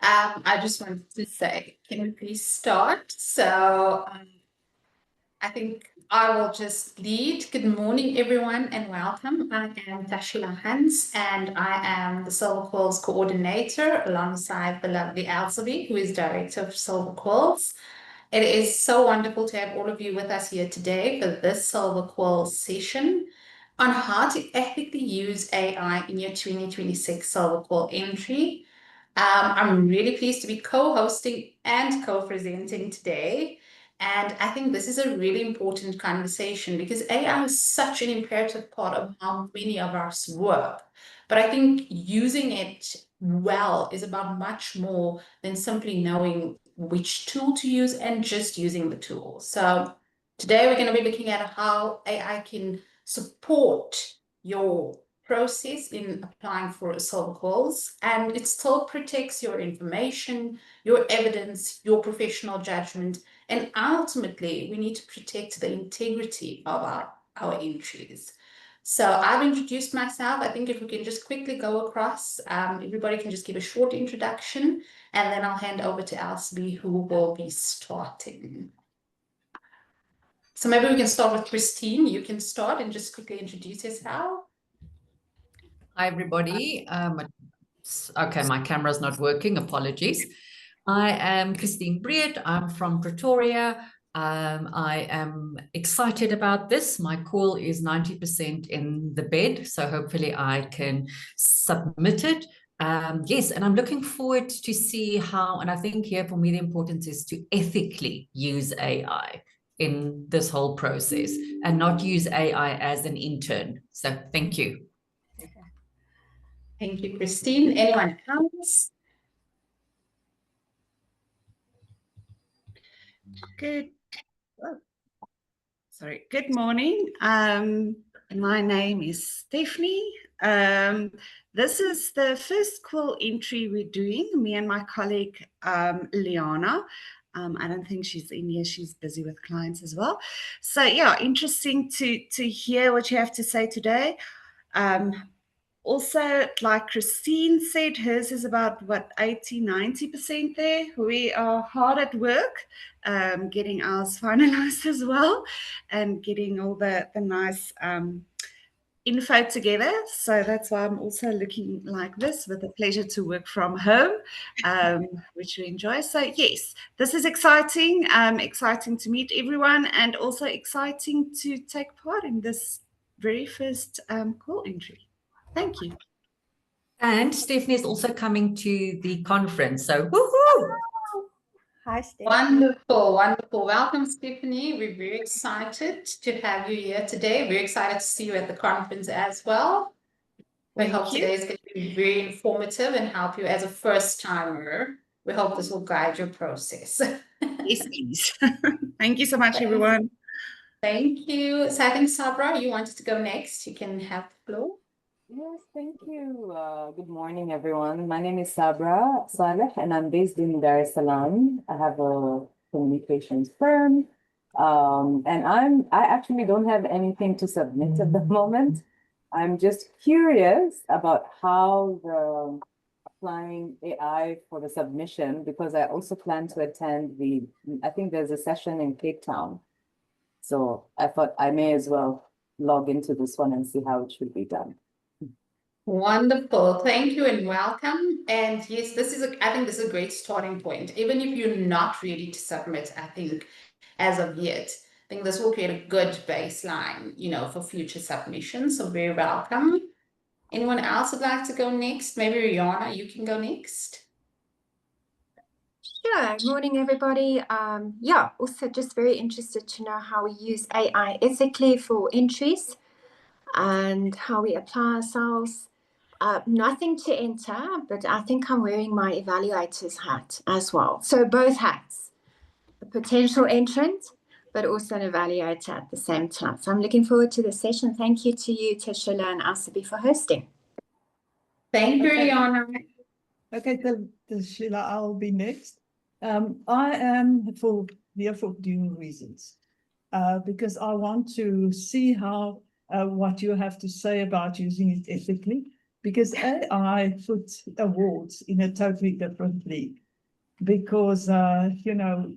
I just wanted to say, can we please start? I think I will just lead. Good morning, everyone, and welcome. I am Tashila Hans, and I am the Silver Quills Coordinator alongside the lovely Elsaby, who is Director of Silver Quills. It is so wonderful to have all of you with us here today for this Silver Quills session on how to ethically use AI in your 2026 Silver Quill entry. I'm really pleased to be co-hosting and co-presenting today. And I think this is a really important conversation because AI is such an imperative part of how many of us work. But I think using it well is about much more than simply knowing which tool to use and just using the tool. So today we're going to be looking at how AI can support your process in applying for Silver Quills, and it still protects your information, your evidence, your professional judgment, and ultimately we need to protect the integrity of our entries. So I've introduced myself. I think if we can just quickly go across, everybody can just give a short introduction, and then I'll hand over to Elsaby, who will be starting. So maybe we can start with Christine. You can start and just quickly introduce yourself. Hi, everybody. Okay, my camera's not working. Apologies. I am Christine Breed. I'm from Pretoria. I am excited about this. My call is 90% in the bed, so hopefully I can submit it. Yes, and I'm looking forward to see how, and I think here for me the importance is to ethically use AI in this whole process and not use AI as an intern. So thank you. Thank you, Christine. Anyone else? Good morning. My name is Stephanie. This is the first quill entry we're doing, me and my colleague Liana. I don't think she's in here. She's busy with clients as well. So yeah, interesting to hear what you have to say today. Also, like Christine said, hers is about, 80-90% there. We are hard at work getting ours finalized as well and getting all the nice info together. So that's why I'm also looking like this, with the pleasure to work from home, which we enjoy. So yes, this is exciting, exciting to meet everyone, and also exciting to take part in this very first call entry. Thank you. And Stephanie is also coming to the conference. So woohoo! Hi, Stephanie. Wonderful, wonderful. Welcome, Stephanie. We're very excited to have you here today. We're excited to see you at the conference as well. We hope today is going to be very informative and help you as a first-timer. We hope this will guide your process. Yes, please. Thank you so much, everyone. Thank you. So I think Sabra, you wanted to go next. You can have the floor. Yes, thank you. Good morning, everyone. My name is Sabra Saleh, and I'm based in Dar es Salaam. I have a communications firm, and I actually don't have anything to submit at the moment. I'm just curious about how the applying AI for the submission, because I also plan to attend I think there's a session in Cape Town. So I thought I may as well log into this one and see how it should be done. Wonderful. Thank you and welcome. And yes, I think this is a great starting point. Even if you're not ready to submit, I think as of yet, I think this will create a good baseline, for future submissions. So very welcome. Anyone else would like to go next? Maybe Rihanna, you can go next. Sure. Morning, everybody. Also just very interested to know how we use AI ethically for entries and how we apply ourselves. Nothing to enter, but I think I'm wearing my evaluator's hat as well. So both hats, a potential entrant, but also an evaluator at the same time. So I'm looking forward to the session. Thank you to you, Tashila and Elsaby, for hosting. Thank you, Rihanna. Okay, Tashila, I'll be next. I am here for dual reasons, because I want to see how what you have to say about using it ethically. because AI puts awards in a totally different league. Because, the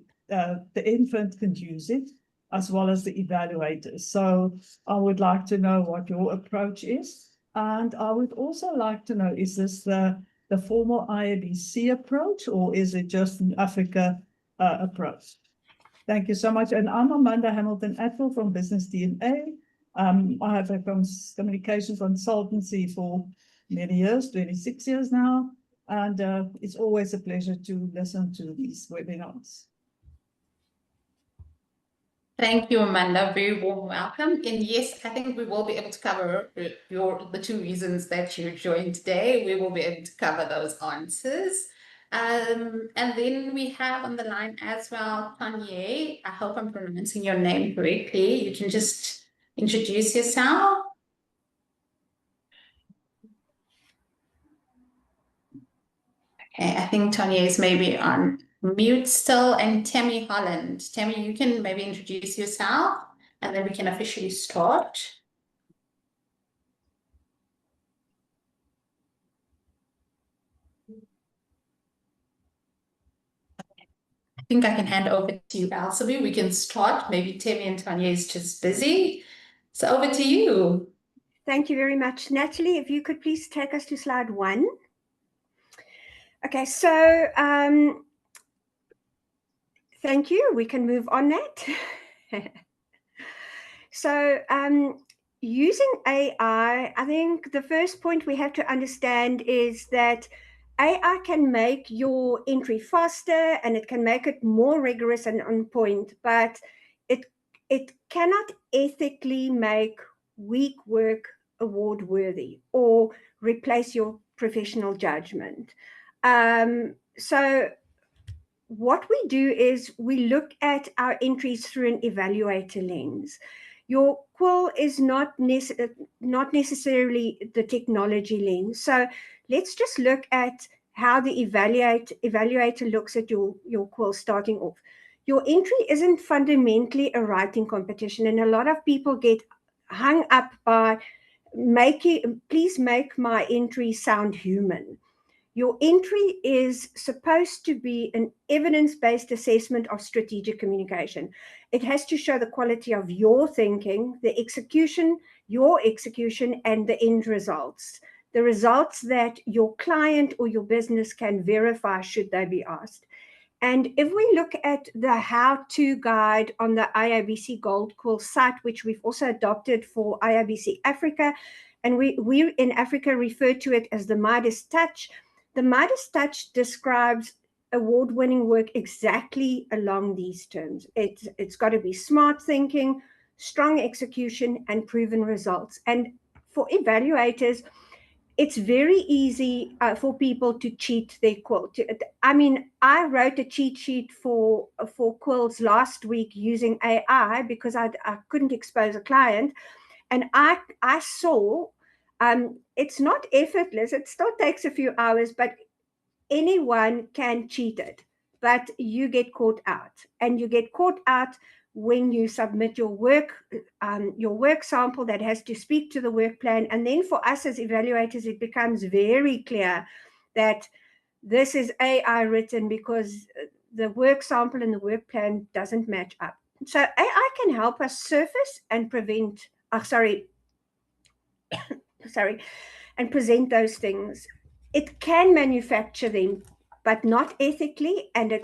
infant can use it as well as the evaluators. So I would like to know what your approach is. And I would also like to know, is this the formal IABC approach, or is it just an Africa approach? Thank you so much. And I'm Amanda Hamilton-Atwell from Business DNA. I have a communications consultancy for many years, 26 years now. And it's always a pleasure to listen to these webinars. Thank you, Amanda. Very warm welcome. And yes, I think we will be able to cover the 2 reasons that you joined today. We will be able to cover those answers. And then we have on the line as well, Tanya. I hope I'm pronouncing your name correctly. You can just introduce yourself. Okay, I think Tanya is maybe on mute still, and Tammy Holland. Tammy, you can maybe introduce yourself and then we can officially start. I think I can hand over to you, Elsaby. We can start. Maybe Tammy and Tanya is just busy. So over to you. Thank you very much. Natalie, if you could please take us to slide 1. Okay, so thank you. We can move on that. So using AI, I think the first point we have to understand is that AI can make your entry faster and it can make it more rigorous and on point, but it cannot ethically make weak work award worthy or replace your professional judgment. So what we do is we look at our entries through an evaluator lens. Your quill is not necessarily the technology lens. So let's just look at how the evaluator looks at your quill starting off. Your entry isn't fundamentally a writing competition, and a lot of people get hung up by please make my entry sound human. Your entry is supposed to be an evidence-based assessment of strategic communication. It has to show the quality of your thinking, the execution, your execution, and the end results. The results that your client or your business can verify should they be asked. And if we look at the how-to guide on the IABC Gold Quill site, which we've also adopted for IABC Africa, and we in Africa refer to it as the Midas Touch. The Midas Touch describes award-winning work exactly along these terms. It's got to be smart thinking, strong execution, and proven results. And for evaluators, it's very easy for people to cheat their quill. I wrote a cheat sheet for quills last week using AI because I couldn't expose a client. And I saw it's not effortless. It still takes a few hours, but anyone can cheat it. But you get caught out, and you get caught out when you submit your work sample that has to speak to the work plan. And then for us as evaluators, it becomes very clear that this is AI written because the work sample and the work plan doesn't match up. So AI can help us surface and present those things. It can manufacture them, but not ethically, and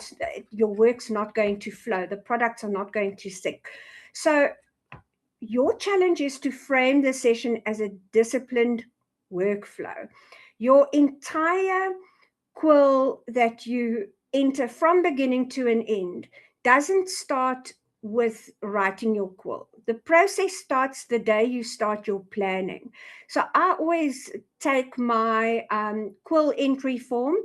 your work's not going to flow. The products are not going to stick. So your challenge is to frame the session as a disciplined workflow. Your entire quill that you enter from beginning to an end doesn't start with writing your quill. The process starts the day you start your planning. So I always take my quill entry form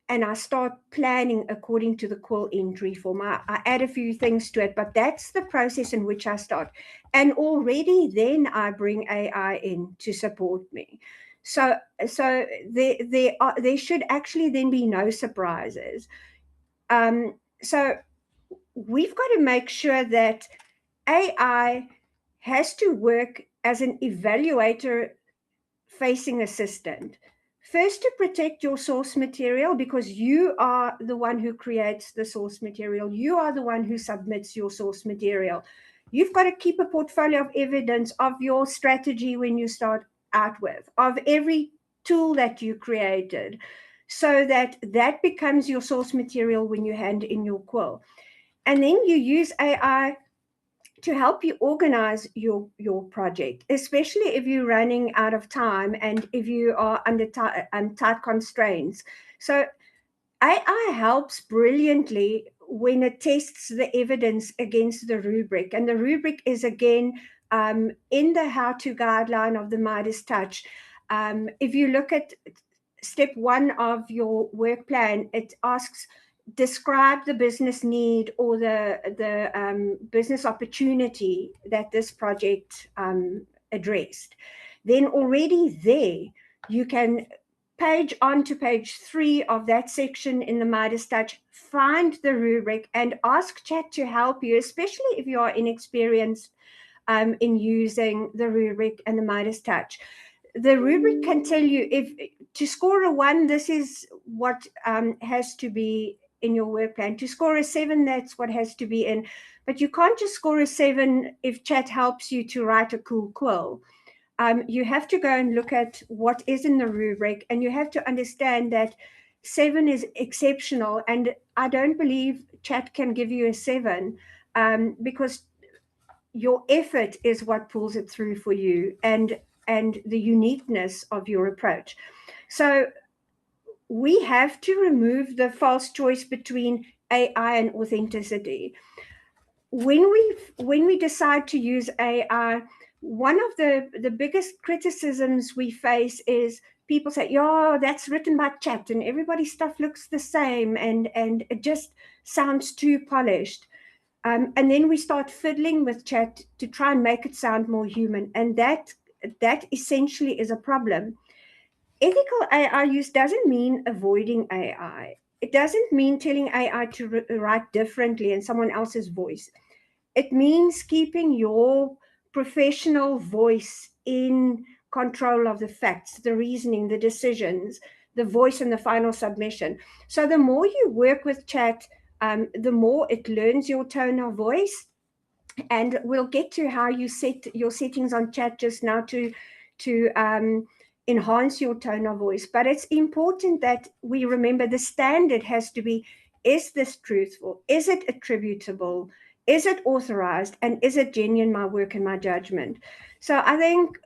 and I start planning according to the quill entry form. I add a few things to it, but that's the process in which I start. And already then I bring AI in to support me. So there should actually then be no surprises. So we've got to make sure that AI has to work as an evaluator facing assistant. first to protect your source material, because you are the one who creates the source material. You are the one who submits your source material. You've got to keep a portfolio of evidence of your strategy when you start out with, of every tool that you created, so that that becomes your source material when you hand in your quill. And then you use AI to help you organize your project, especially if you're running out of time and if you are under tight constraints. So AI helps brilliantly when it tests the evidence against the rubric. And the rubric is, again, in the how-to guideline of the Midas Touch. If you look at step 1 of your work plan, it asks, describe the business need or the business opportunity that this project addressed. Then already there, you can page on to page 3 of that section in the Midas Touch, find the rubric and ask chat to help you, especially if you are inexperienced in using the rubric and the Midas Touch. The rubric can tell you, if to score a 1, this is what has to be in your work plan. To score a 7, that's what has to be in. But you can't just score a 7 if chat helps you to write a cool quill. You have to go and look at what is in the rubric, and you have to understand that 7 is exceptional. And I don't believe chat can give you a 7 because your effort is what pulls it through for you, and the uniqueness of your approach. So we have to remove the false choice between AI and authenticity. When we decide to use AI, one of the biggest criticisms we face is people say, "Yeah, that's written by chat and everybody's stuff looks the same and it just sounds too polished." And then we start fiddling with chat to try and make it sound more human. And that essentially is a problem. Ethical AI use doesn't mean avoiding AI. It doesn't mean telling AI to write differently in someone else's voice. It means keeping your professional voice in control of the facts, the reasoning, the decisions, the voice, and the final submission. So the more you work with chat, the more it learns your tone of voice. And we'll get to how you set your settings on chat just now to enhance your tone of voice. But it's important that we remember the standard has to be, is this truthful? Is it attributable? Is it authorized? And is it genuine, my work and my judgment? So I think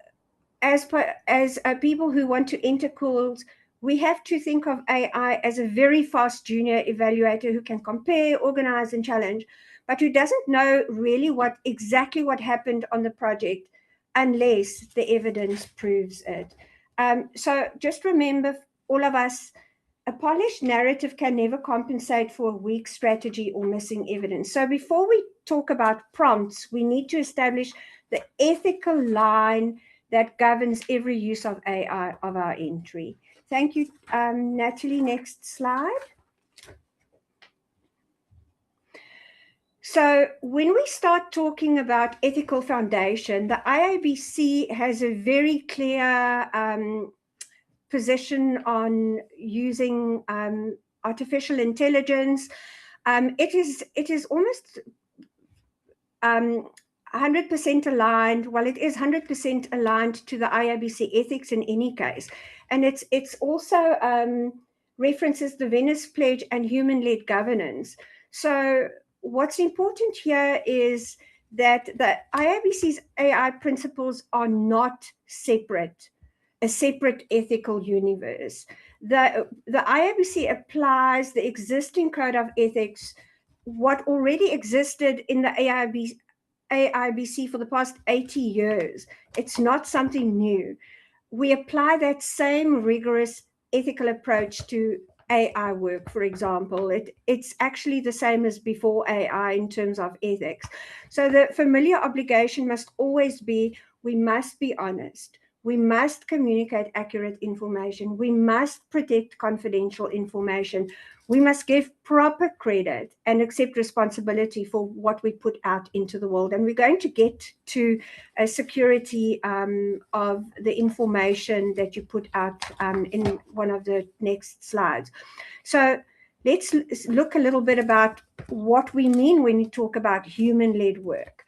as people who want to enter quills, we have to think of AI as a very fast junior evaluator who can compare, organize, and challenge, but who doesn't know really exactly what happened on the project unless the evidence proves it. So just remember, all of us, a polished narrative can never compensate for a weak strategy or missing evidence. So before we talk about prompts, we need to establish the ethical line that governs every use of AI of our entry. Thank you, Natalie. Next slide. So when we start talking about ethical foundation, the IABC has a very clear position on using artificial intelligence. It is almost 100% aligned. Well, it is 100% aligned to the IABC ethics in any case, and it's also references the Venice Pledge and human-led governance. So what's important here is that the IABC's AI principles are not separate, a separate ethical universe. The IABC applies the existing code of ethics, what already existed in the AIBC for the past 80 years. It's not something new. We apply that same rigorous ethical approach to AI work, for example. It's actually the same as before AI in terms of ethics. So the familiar obligation must always be, we must be honest. We must communicate accurate information. We must protect confidential information. we must give proper credit and accept responsibility for what we put out into the world. And we're going to get to a security of the information that you put out in one of the next slides. So let's look a little bit about what we mean when we talk about human-led work.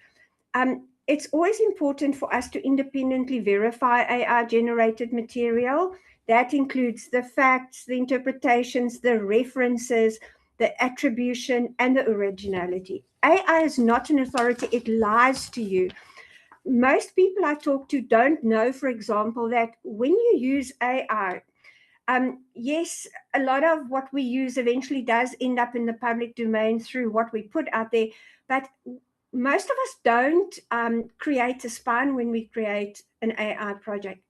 It's always important for us to independently verify AI-generated material. That includes the facts, the interpretations, the references, the attribution, and the originality. AI is not an authority, it lies to you. Most people I talk to don't know, for example, that when you use AI, yes, a lot of what we use eventually does end up in the public domain through what we put out there, but most of us don't create a spine when we create an AI project.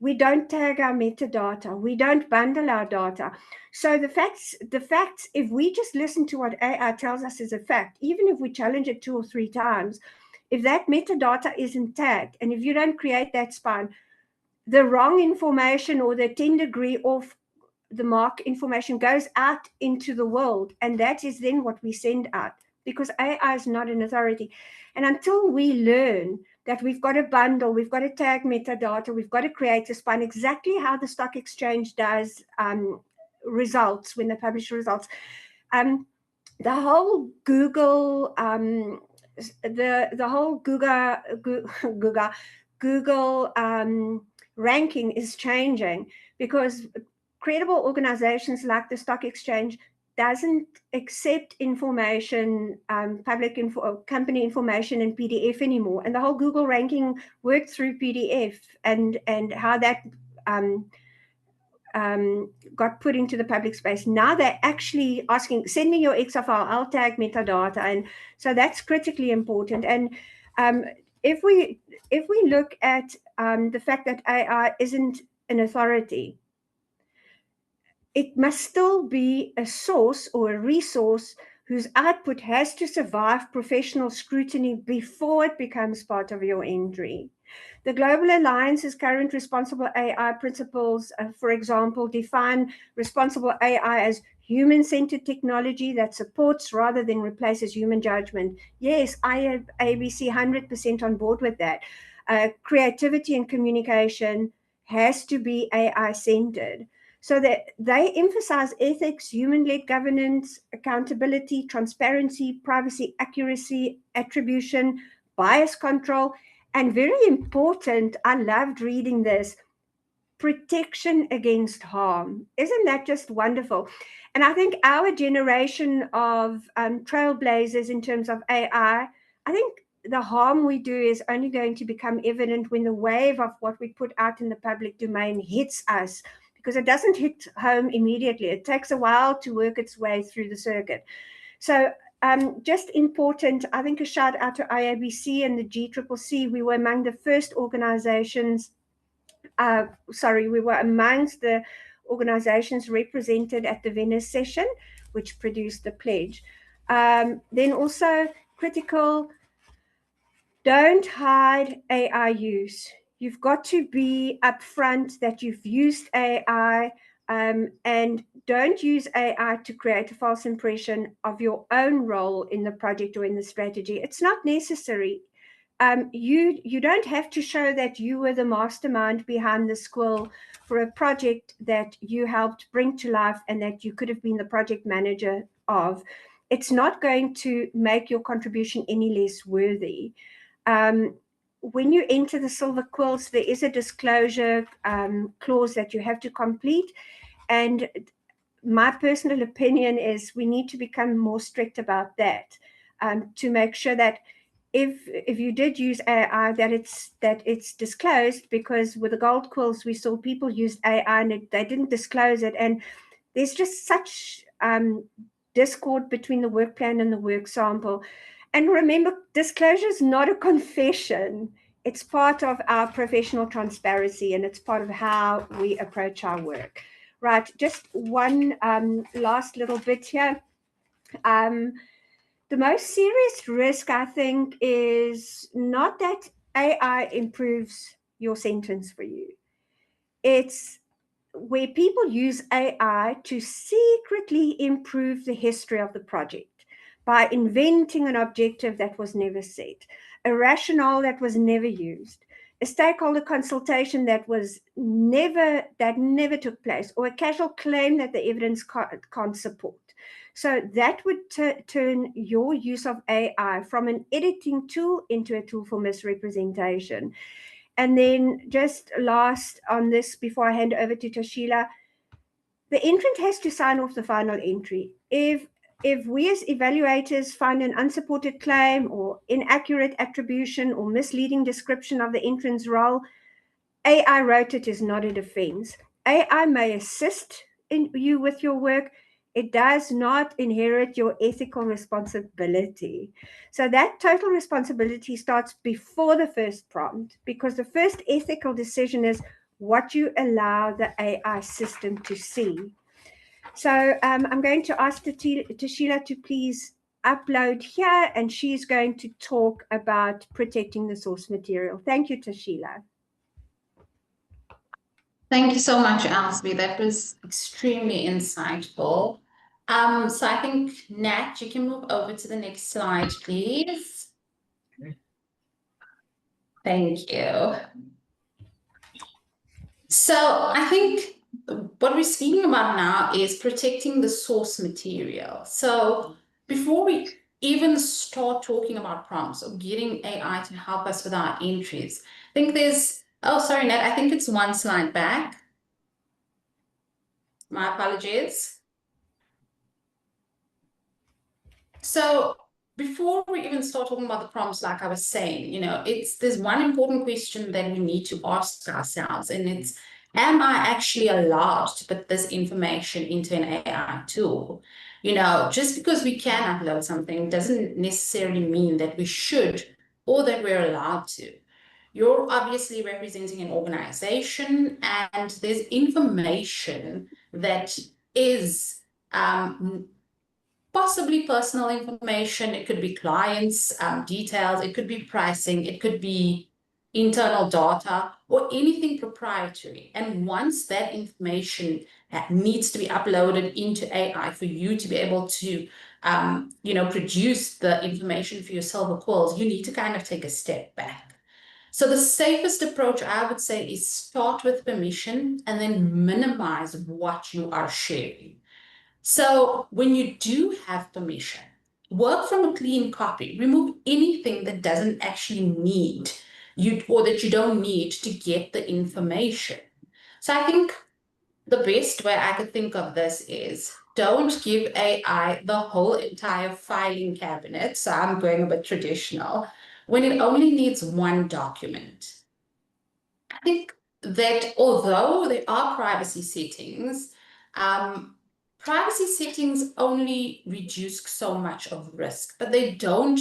We don't tag our metadata. We don't bundle our data. So the facts, if we just listen to what AI tells us is a fact, even if we challenge it 2 or 3 times, if that metadata isn't tagged, and if you don't create that spine, the wrong information or the 10 degree off the mark information goes out into the world. And that is then what we send out, because AI is not an authority. And until we learn that we've got to bundle, we've got to tag metadata, we've got to create a spine, exactly how the stock exchange does results when they publish results. The whole Google, the whole Google ranking is changing, because credible organizations like the stock exchange doesn't accept information, public info, company information in PDF anymore. And the whole Google ranking worked through PDF, and how that got put into the public space. Now they're actually asking, send me your Excel file, I'll tag metadata. And so that's critically important. And if we look at the fact that AI isn't an authority, it must still be a source or a resource whose output has to survive professional scrutiny before it becomes part of your entry. The Global Alliance's current responsible AI principles, for example, define responsible AI as human-centered technology that supports rather than replaces human judgment. Yes, I have ABC 100% on board with that. Creativity and communication has to be AI-centered. So that they emphasize ethics, human-led governance, accountability, transparency, privacy, accuracy, attribution, bias control, and very important, I loved reading this, protection against harm. Isn't that just wonderful? And I think our generation of trailblazers in terms of AI, I think the harm we do is only going to become evident when the wave of what we put out in the public domain hits us, because it doesn't hit home immediately. It takes a while to work its way through the circuit. So just important, I think a shout out to IABC and the GCCC. We were among the first organizations, we were amongst the organizations represented at the Venice session, which produced the pledge. Then also critical, don't hide AI use. You've got to be upfront that you've used AI, and don't use AI to create a false impression of your own role in the project or in the strategy. It's not necessary. You don't have to show that you were the mastermind behind the squill for a project that you helped bring to life and that you could have been the project manager of. It's not going to make your contribution any less worthy. When you enter the Silver Quills, there is a disclosure clause that you have to complete. And my personal opinion is we need to become more strict about that, to make sure that if you did use AI, that it's disclosed, because with the Gold Quills, we saw people use AI and they didn't disclose it. And there's just such discord between the work plan and the work sample. And remember, disclosure is not a confession. It's part of our professional transparency, and it's part of how we approach our work. Right, just one last little bit here. The most serious risk, I think, is not that AI improves your sentence for you. It's where people use AI to secretly improve the history of the project by inventing an objective that was never set, a rationale that was never used, a stakeholder consultation that never took place, or a casual claim that the evidence can't support. So that would turn your use of AI from an editing tool into a tool for misrepresentation. And then just last on this, before I hand over to Tashila, the entrant has to sign off the final entry. If we as evaluators find an unsupported claim or inaccurate attribution or misleading description of the entrant's role, AI wrote it is not a defense. AI may assist you with your work. It does not inherit your ethical responsibility. So that total responsibility starts before the first prompt, because the first ethical decision is what you allow the AI system to see. So I'm going to ask Tashila to please upload here, and she's going to talk about protecting the source material. Thank you, Tashila. Thank you so much, Elsie. That was extremely insightful. So I think, Nat, you can move over to the next slide, please. Thank you. So I think what we're speaking about now is protecting the source material. So before we even start talking about prompts or getting AI to help us with our entries, I think there's, oh, sorry, Nat, I think it's one slide back. My apologies. So before we even start talking about the prompts, like I was saying, there's one important question that we need to ask ourselves, and it's, am I actually allowed to put this information into an AI tool? Just because we can upload something doesn't necessarily mean that we should or that we're allowed to. You're obviously representing an organization, and there's information that is possibly personal information. It could be clients' details, it could be pricing, it could be internal data, or anything proprietary. And once that information needs to be uploaded into AI for you to be able to produce the information for your silver coils, you need to kind of take a step back. So the safest approach, I would say, is start with permission and then minimize what you are sharing. So when you do have permission, work from a clean copy. Remove anything that doesn't actually need you, or that you don't need to get the information. So I think the best way I could think of this is, don't give AI the whole entire filing cabinet. So I'm going a bit traditional, when it only needs one document. I think that although there are privacy settings only reduce so much of risk, but they don't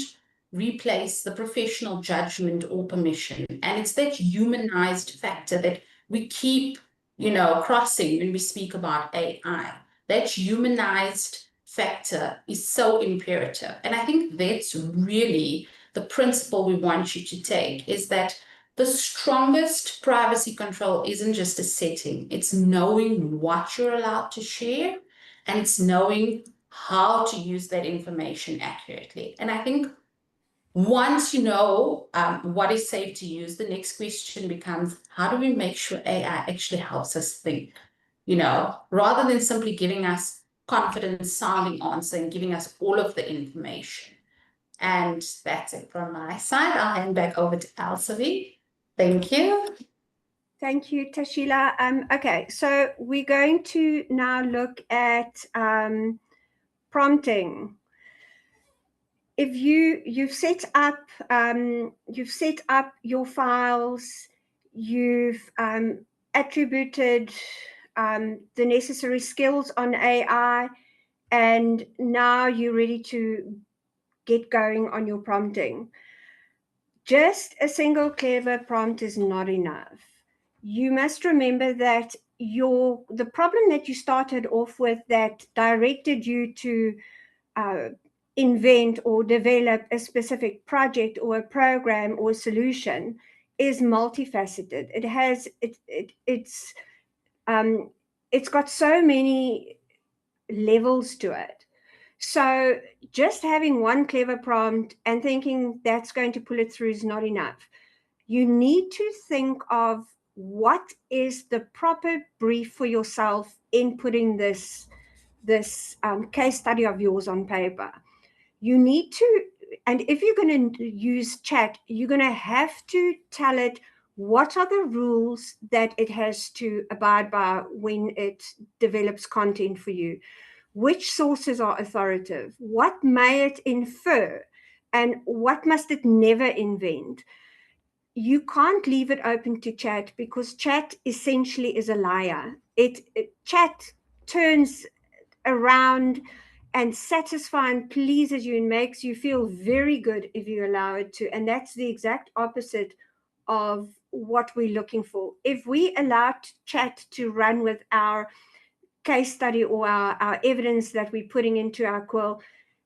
replace the professional judgment or permission. And it's that humanized factor that we keep, crossing when we speak about AI. That humanized factor is so imperative. And I think that's really the principle we want you to take, is that the strongest privacy control isn't just a setting. It's knowing what you're allowed to share, and it's knowing how to use that information accurately. And I think once you know what is safe to use, the next question becomes, how do we make sure AI actually helps us think? Rather than simply giving us confident-sounding answer and giving us all of the information. And that's it from my side. I'll hand back over to Elsie. Thank you. Thank you, Tashila. Okay, so we're going to now look at prompting. If you've set up your files, you've attributed the necessary skills on AI, and now you're ready to get going on your prompting. Just a single clever prompt is not enough. You must remember that the problem that you started off with that directed you to invent or develop a specific project or a program or a solution is multifaceted. it's got so many levels to it. So just having one clever prompt and thinking that's going to pull it through is not enough. You need to think of what is the proper brief for yourself in putting this case study of yours on paper. You need to, and if you're going to use chat, you're going to have to tell it what are the rules that it has to abide by when it develops content for you. Which sources are authoritative? What may it infer? And what must it never invent? You can't leave it open to chat, because chat essentially is a liar. Chat turns around and satisfies and pleases you and makes you feel very good if you allow it to. And that's the exact opposite of what we're looking for. If we allow chat to run with our case study or our evidence that we're putting into our quill,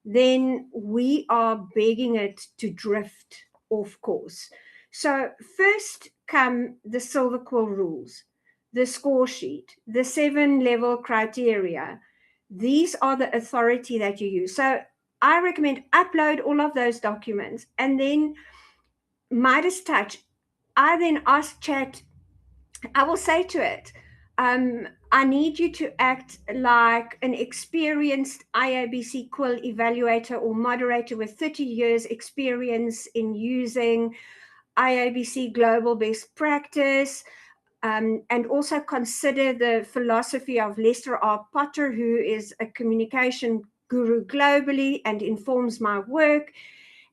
then we are begging it to drift off course. So first come the Silver Quill rules, the score sheet, the 7-level criteria. These are the authority that you use. So I recommend upload all of those documents, and then Midas Touch. I then ask chat, I will say to it, I need you to act like an experienced IABC quill evaluator or moderator with 30 years experience in using IABC global best practice, and also consider the philosophy of Lester R. Potter, who is a communication guru globally and informs my work,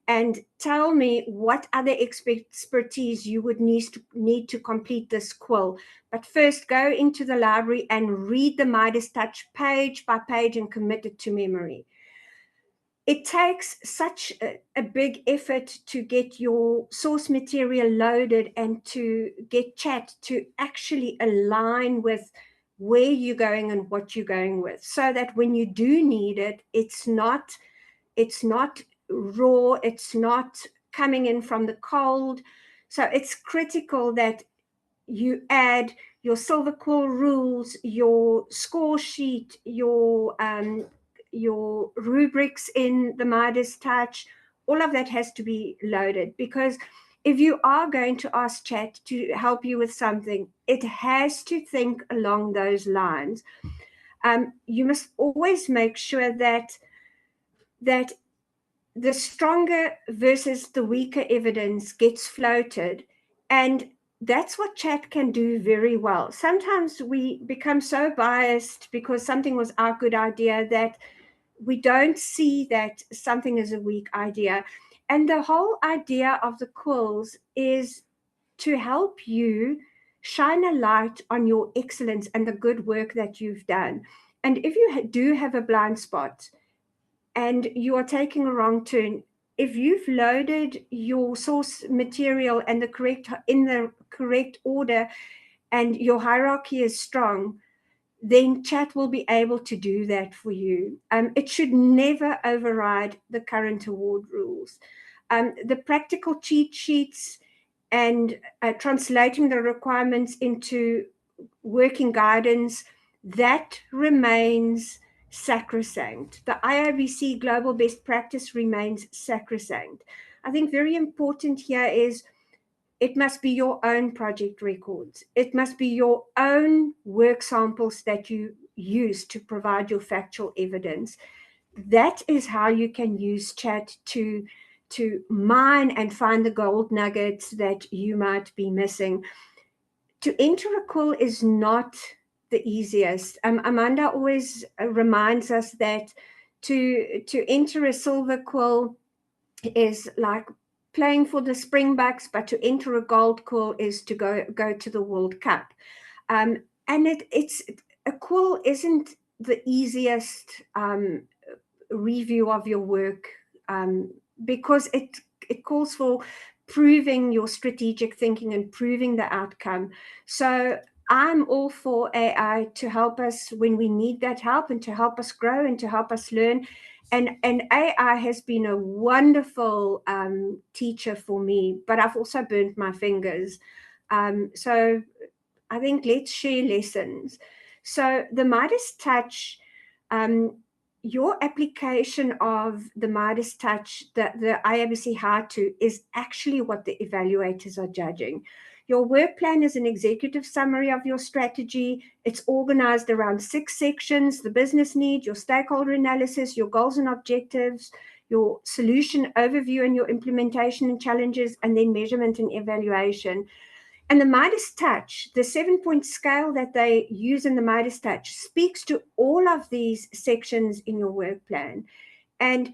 and tell me what other expertise you would need to complete this quill. But first, go into the library and read the Midas Touch page by page and commit it to memory. It takes such a big effort to get your source material loaded and to get chat to actually align with where you're going and what you're going with, so that when you do need it, it's not raw, it's not coming in from the cold. So it's critical that you add your Silver Quill rules, your score sheet, your rubrics in the Midas Touch. All of that has to be loaded, because if you are going to ask chat to help you with something, it has to think along those lines. You must always make sure that the stronger versus the weaker evidence gets floated, and that's what chat can do very well. Sometimes we become so biased because something was our good idea that we don't see that something is a weak idea. And the whole idea of the quills is to help you shine a light on your excellence and the good work that you've done. And if you do have a blind spot and you are taking a wrong turn, if you've loaded your source material and in the correct order and your hierarchy is strong, then chat will be able to do that for you. It should never override the current award rules. The practical cheat sheets and translating the requirements into working guidance, that remains sacrosanct. The IABC Global Best Practice remains sacrosanct. I think very important here is it must be your own project records. It must be your own work samples that you use to provide your factual evidence. That is how you can use chat to mine and find the gold nuggets that you might be missing. To enter a quill is not the easiest. Amanda always reminds us that to enter a silver quill is like playing for the Springboks, but to enter a gold quill is to go to the World Cup. And it's a quill isn't the easiest review of your work, because it calls for proving your strategic thinking and proving the outcome. So I'm all for AI to help us when we need that help, and to help us grow and to help us learn. And AI has been a wonderful teacher for me, but I've also burnt my fingers. So I think let's share lessons. So the Midas Touch, your application of the Midas Touch, the IABC How-To, is actually what the evaluators are judging. Your work plan is an executive summary of your strategy. It's organized around 6 sections: the business need, your stakeholder analysis, your goals and objectives, your solution overview and your implementation and challenges, and then measurement and evaluation. And the Midas Touch, the 7-point scale that they use in the Midas Touch, speaks to all of these sections in your work plan. And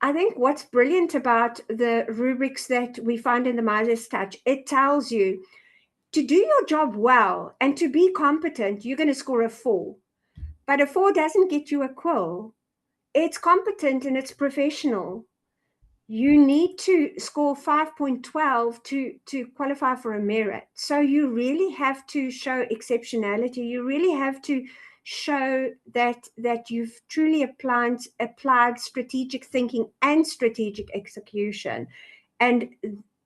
I think what's brilliant about the rubrics that we find in the Midas Touch, it tells you to do your job well and to be competent, you're going to score a 4. But a 4 doesn't get you a quill. It's competent and it's professional. You need to score 5.12 to qualify for a merit. So you really have to show exceptionality. You really have to show that you've truly applied strategic thinking and strategic execution. And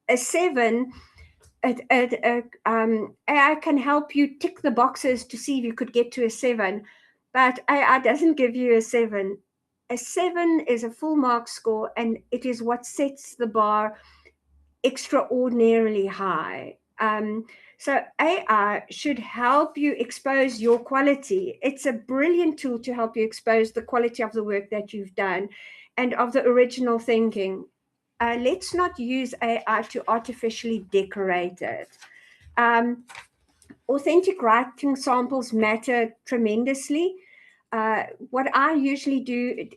a 7, AI can help you tick the boxes to see if you could get to a 7, but AI doesn't give you a 7. A 7 is a full mark score, and it is what sets the bar extraordinarily high. So AI should help you expose your quality. It's a brilliant tool to help you expose the quality of the work that you've done and of the original thinking. Let's not use AI to artificially decorate it. Authentic writing samples matter tremendously. What I usually do,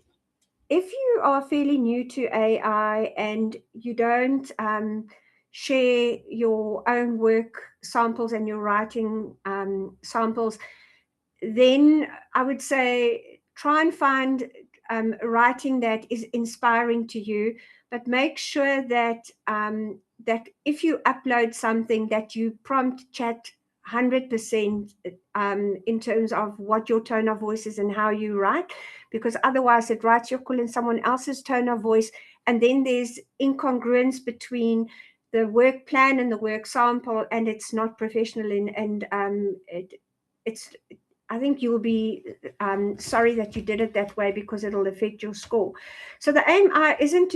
if you are fairly new to AI and you don't share your own work samples and your writing samples, then I would say try and find writing that is inspiring to you, but make sure that that if you upload something that you prompt chat 100% in terms of what your tone of voice is and how you write, because otherwise it writes your call in someone else's tone of voice, and then there's incongruence between the work plan and the work sample, and it's not professional. And it's I think you'll be sorry that you did it that way, because it'll affect your score. So the aim isn't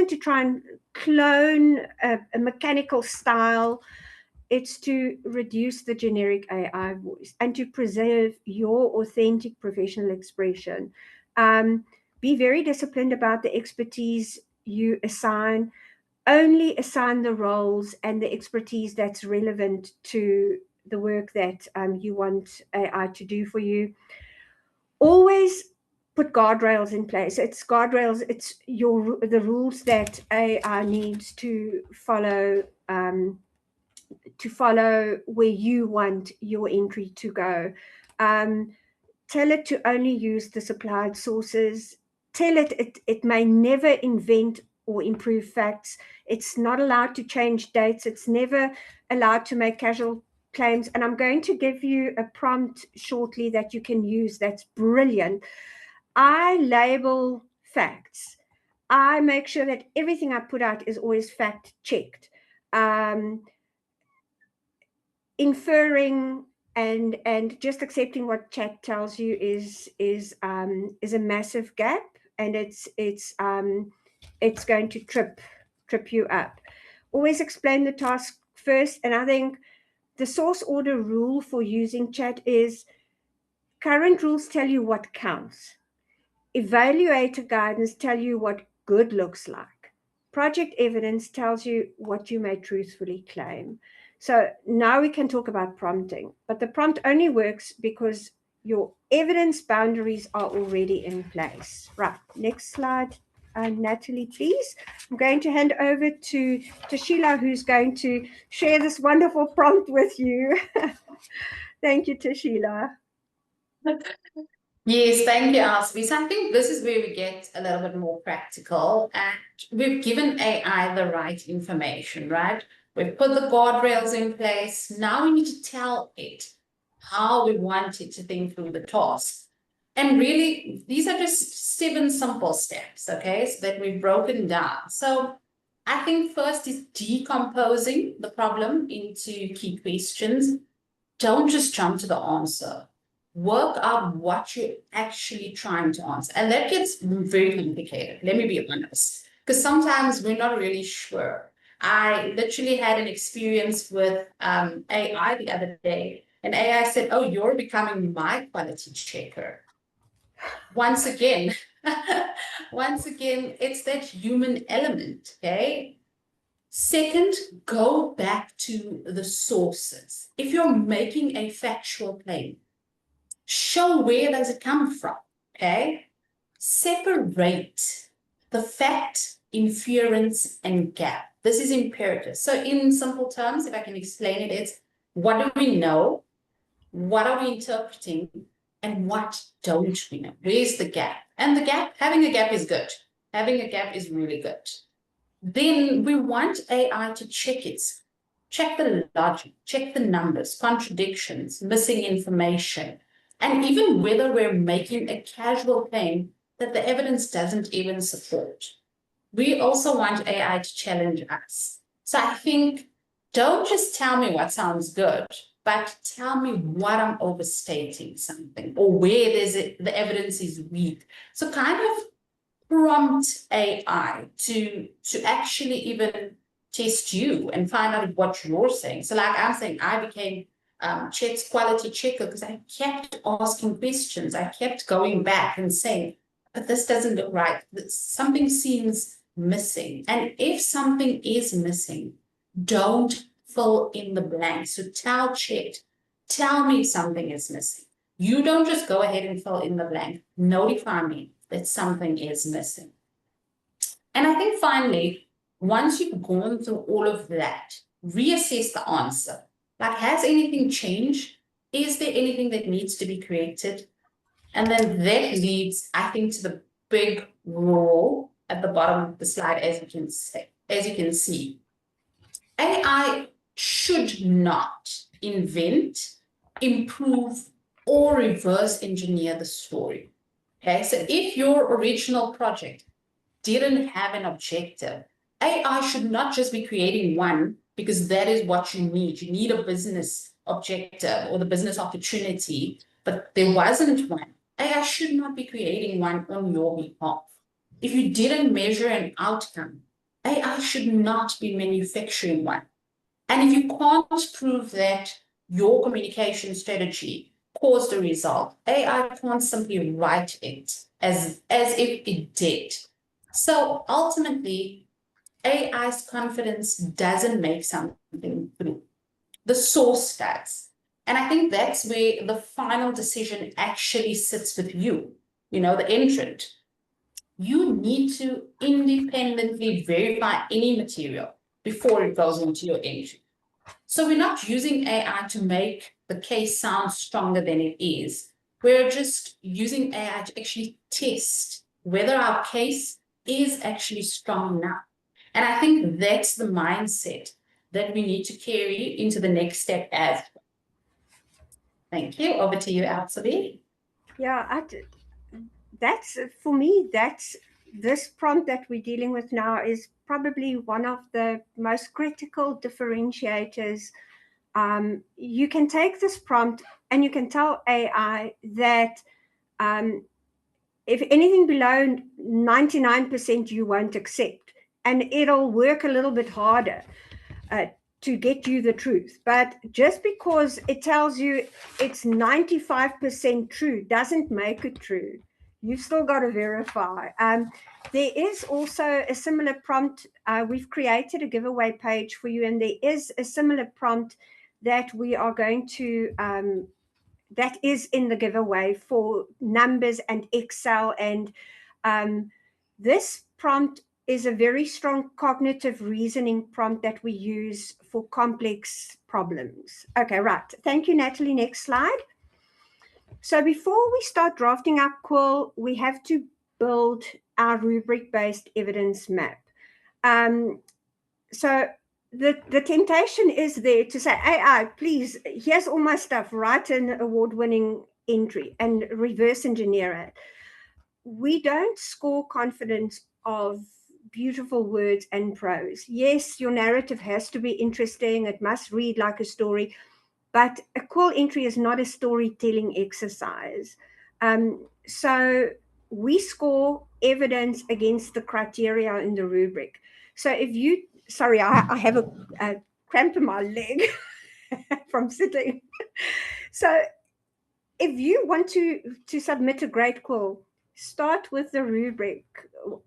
to try and clone a mechanical style. It's to reduce the generic AI voice and to preserve your authentic professional expression. Be very disciplined about the expertise you assign. Only assign the roles and the expertise that's relevant to the work that you want AI to do for you. Always put guardrails in place. It's guardrails, it's the rules that AI needs to follow where you want your entry to go. Tell it to only use the supplied sources. Tell it may never invent or improve facts. It's not allowed to change dates. It's never allowed to make casual claims. And I'm going to give you a prompt shortly that you can use that's brilliant. I label facts. I make sure that everything I put out is always fact checked. Inferring and just accepting what chat tells you is a massive gap, and it's going to trip you up. Always explain the task first. And I think the source order rule for using chat is current rules tell you what counts. Evaluator guidance tell you what good looks like. Project evidence tells you what you may truthfully claim. So now we can talk about prompting, but the prompt only works because your evidence boundaries are already in place. Right, next slide, Natalie, please. I'm going to hand over to Tashila, who's going to share this wonderful prompt with you. Thank you, Tashila. Yes, thank you, Asvi. So I think this is where we get a little bit more practical, and we've given AI the right information, right? We've put the guardrails in place. Now we need to tell it how we want it to think through the task. And really, these are just 7 simple steps, okay, so that we've broken down. So I think first is decomposing the problem into key questions. don't just jump to the answer. Work out what you're actually trying to answer. And that gets very complicated, let me be honest, because sometimes we're not really sure. I literally had an experience with AI the other day, and AI said, oh, you're becoming my quality checker. Once again, it's that human element, okay? Second, go back to the sources. If you're making a factual claim, show where does it come from, okay? Separate the fact, inference, and gap. This is imperative. So in simple terms, if I can explain it, it's what do we know? What are we interpreting? And what don't we know? Where's the gap? And the gap, having a gap is good. Having a gap is really good. Then we want AI to check the logic, check the numbers, contradictions, missing information, and even whether we're making a casual claim that the evidence doesn't even support. We also want AI to challenge us. So I think, don't just tell me what sounds good, but tell me what I'm overstating something, or where the evidence is weak. So kind of prompt AI to actually even test you and find out what you're saying. So like I'm saying, I became Chet's quality checker because I kept asking questions. I kept going back and saying, but this doesn't look right. Something seems missing. And if something is missing, don't fill in the blanks. So tell Chet, tell me something is missing. You don't just go ahead and fill in the blank. Notify me that something is missing. And I think finally, once you've gone through all of that, reassess the answer. Like, has anything changed? Is there anything that needs to be created? And then that leads, I think, to the big rule at the bottom of the slide, as you can see. AI should not invent, improve, or reverse engineer the story. Okay, so if your original project didn't have an objective, AI should not just be creating one because that is what you need. You need a business objective or the business opportunity, but there wasn't one. AI should not be creating one on your behalf. If you didn't measure an outcome, AI should not be manufacturing one. And if you can't prove that your communication strategy caused a result, AI can't simply write it as if it did. So ultimately, AI's confidence doesn't make something through. The source does. And I think that's where the final decision actually sits with you, the entrant. You need to independently verify any material before it goes into your entry. So we're not using AI to make the case sound stronger than it is. We're just using AI to actually test whether our case is actually strong enough. And I think that's the mindset that we need to carry into the next step as well. Thank you. Over to you, Elsabe. Yeah, that's for me, this prompt that we're dealing with now is probably one of the most critical differentiators. You can take this prompt and you can tell AI that if anything below 99% you won't accept, and it'll work a little bit harder to get you the truth. But just because it tells you it's 95% true doesn't make it true. You've still got to verify. There is also a similar prompt. We've created a giveaway page for you, and there is a similar prompt that we are going to, that is in the giveaway for numbers and Excel. And this prompt is a very strong cognitive reasoning prompt that we use for complex problems. Okay, right. Thank you, Natalie. Next slide. So before we start drafting our quill, we have to build our rubric-based evidence map. So the temptation is there to say, AI, please, here's all my stuff, write an award-winning entry and reverse engineer it. We don't score confidence of beautiful words and prose. Yes, your narrative has to be interesting. It must read like a story, but a quill entry is not a storytelling exercise. So we score evidence against the criteria in the rubric. So if you, sorry, I have a cramp in my leg from sitting. So if you want to submit a grade quill, start with the rubric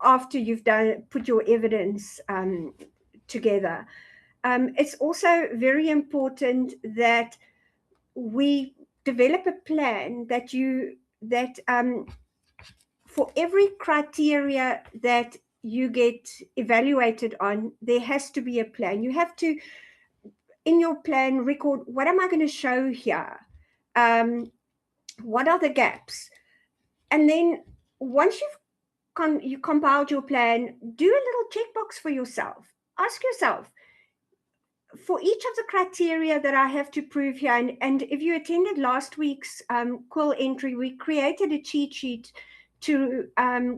after you've put your evidence together. It's also very important that we develop a plan that for every criteria that you get evaluated on, there has to be a plan. You have to, in your plan, record, what am I going to show here? What are the gaps? And then once you compiled your plan, do a little checkbox for yourself. Ask yourself, for each of the criteria that I have to prove here, and if you attended last week's quill entry, we created a cheat sheet to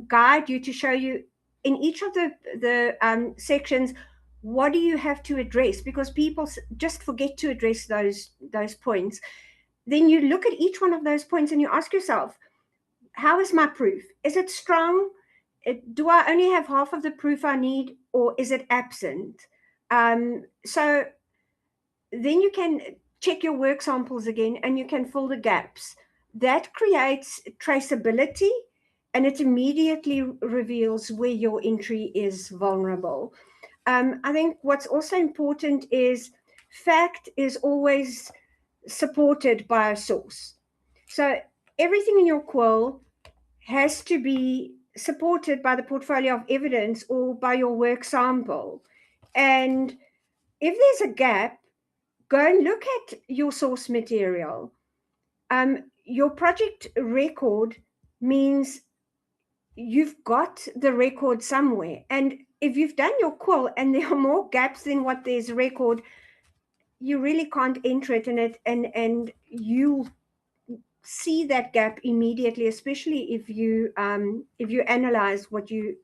guide you, to show you in each of the sections, what do you have to address, because people just forget to address those points. Then you look at each one of those points and you ask yourself, how is my proof? Is it strong? Do I only have half of the proof I need, or is it absent? So then you can check your work samples again and you can fill the gaps. That creates traceability, and it immediately reveals where your entry is vulnerable. I think what's also important is fact is always supported by a source. So everything in your quill has to be supported by the portfolio of evidence or by your work sample. And if there's a gap, go and look at your source material. Your project record means you've got the record somewhere. And if you've done your quill and there are more gaps than what there's record, you really can't enter it in it, and you see that gap immediately, especially if you analyze what you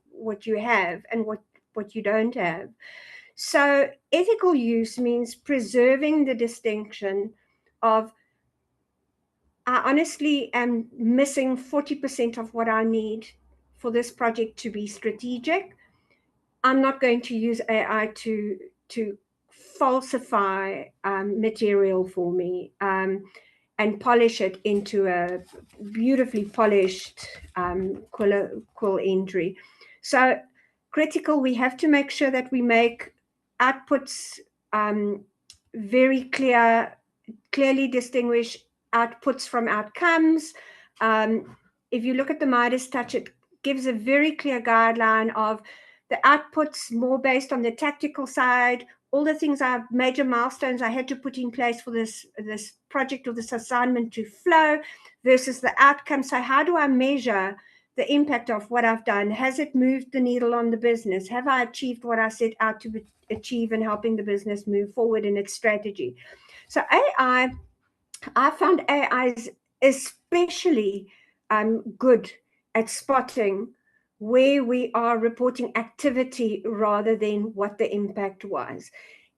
have and what you don't have. So ethical use means preserving the distinction of, I honestly am missing 40% of what I need for this project to be strategic. I'm not going to use AI to falsify material for me and polish it into a beautifully polished quill entry. So critical, we have to make sure that we make outputs very clearly distinguish outputs from outcomes. If you look at the Midas touch, it gives a very clear guideline of the outputs more based on the tactical side, all the things major milestones I had to put in place for this project or this assignment to flow versus the outcome. So how do I measure the impact of what I've done? Has it moved the needle on the business? Have I achieved what I set out to achieve in helping the business move forward in its strategy? So I found AI is especially good at spotting where we are reporting activity rather than what the impact was.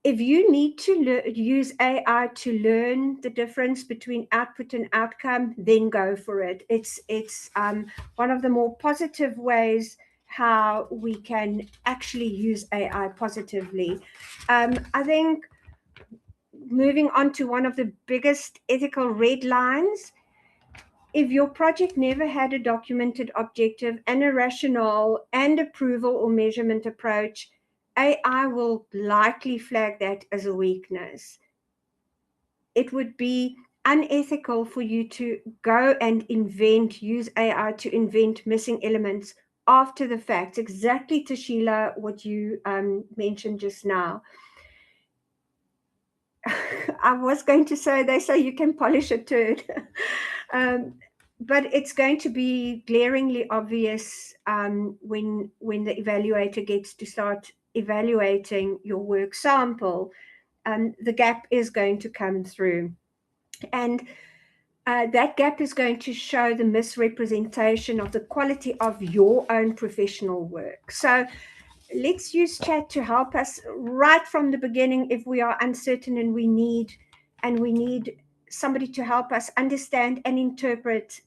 If you need to use AI to learn the difference between output and outcome, then go for it. It's one of the more positive ways how we can actually use AI positively. I think moving on to one of the biggest ethical red lines, if your project never had a documented objective and a rationale and approval or measurement approach, AI will likely flag that as a weakness. It would be unethical for you to go and use AI to invent missing elements after the fact. Exactly, Tashila, what you mentioned just now. I was going to say, they say you can polish a turd. But it's going to be glaringly obvious when the evaluator gets to start evaluating your work sample. The gap is going to come through. And that gap is going to show the misrepresentation of the quality of your own professional work. So let's use chat to help us right from the beginning if we are uncertain and we need somebody to help us understand and interpret.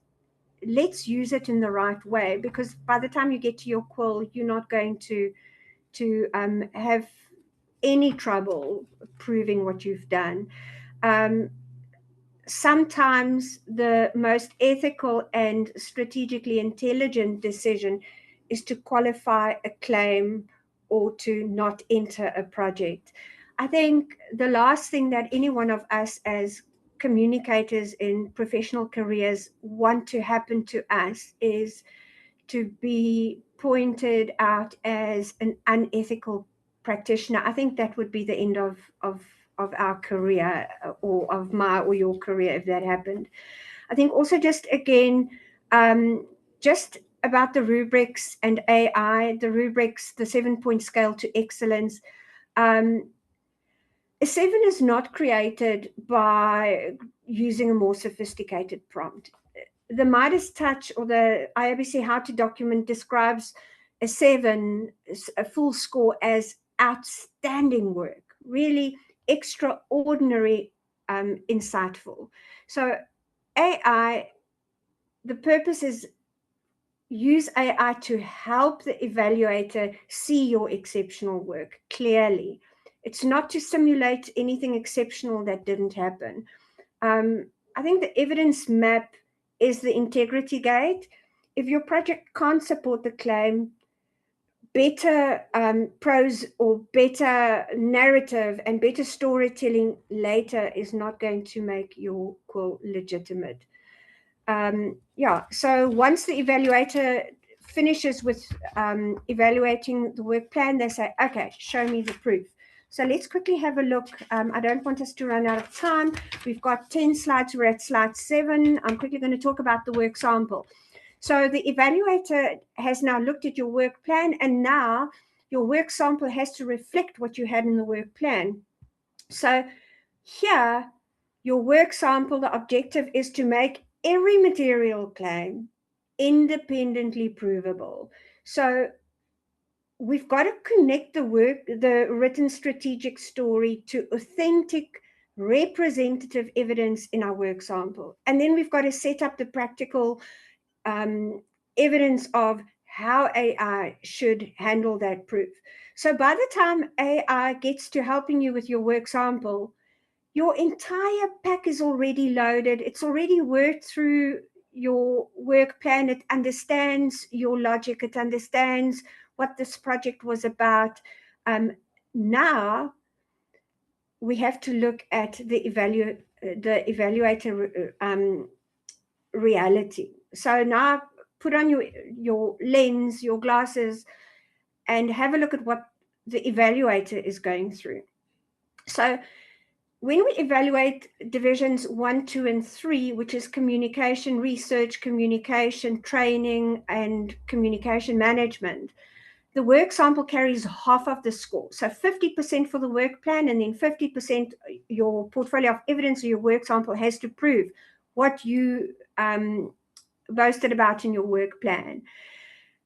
Let's use it in the right way, because by the time you get to your quill, you're not going to have any trouble proving what you've done. Sometimes the most ethical and strategically intelligent decision is to qualify a claim or to not enter a project. I think the last thing that any one of us as communicators in professional careers want to happen to us is to be pointed out as an unethical practitioner. I think that would be the end of our career, or of my or your career, if that happened. I think also just again, just about the rubrics and AI, the rubrics, the 7-point scale to excellence. A 7 is not created by using a more sophisticated prompt. The Midas touch, or the IABC How to Document, describes a 7, a full score, as outstanding work, really extraordinary, insightful. So AI, the purpose is use AI to help the evaluator see your exceptional work clearly. It's not to simulate anything exceptional that didn't happen. I think the evidence map is the integrity gate. If your project can't support the claim, better prose or better narrative and better storytelling later is not going to make your quill legitimate. So once the evaluator finishes with evaluating the work plan, they say, okay, show me the proof. So let's quickly have a look. I don't want us to run out of time. We've got 10 slides. We're at slide 7. I'm quickly going to talk about the work sample. So the evaluator has now looked at your work plan, and now your work sample has to reflect what you had in the work plan. So here, your work sample, the objective is to make every material claim independently provable. So we've got to connect the written strategic story to authentic, representative evidence in our work sample. And then we've got to set up the practical evidence of how AI should handle that proof. So by the time AI gets to helping you with your work sample, your entire pack is already loaded. It's already worked through your work plan. It understands your logic. It understands what this project was about. Now we have to look at the evaluator reality. So now put on your lens, your glasses, and have a look at what the evaluator is going through. So when we evaluate divisions 1, 2, and 3, which is communication, research, communication, training, and communication management, the work sample carries half of the score. So 50% for the work plan, and then 50% your portfolio of evidence or your work sample has to prove what you boasted about in your work plan.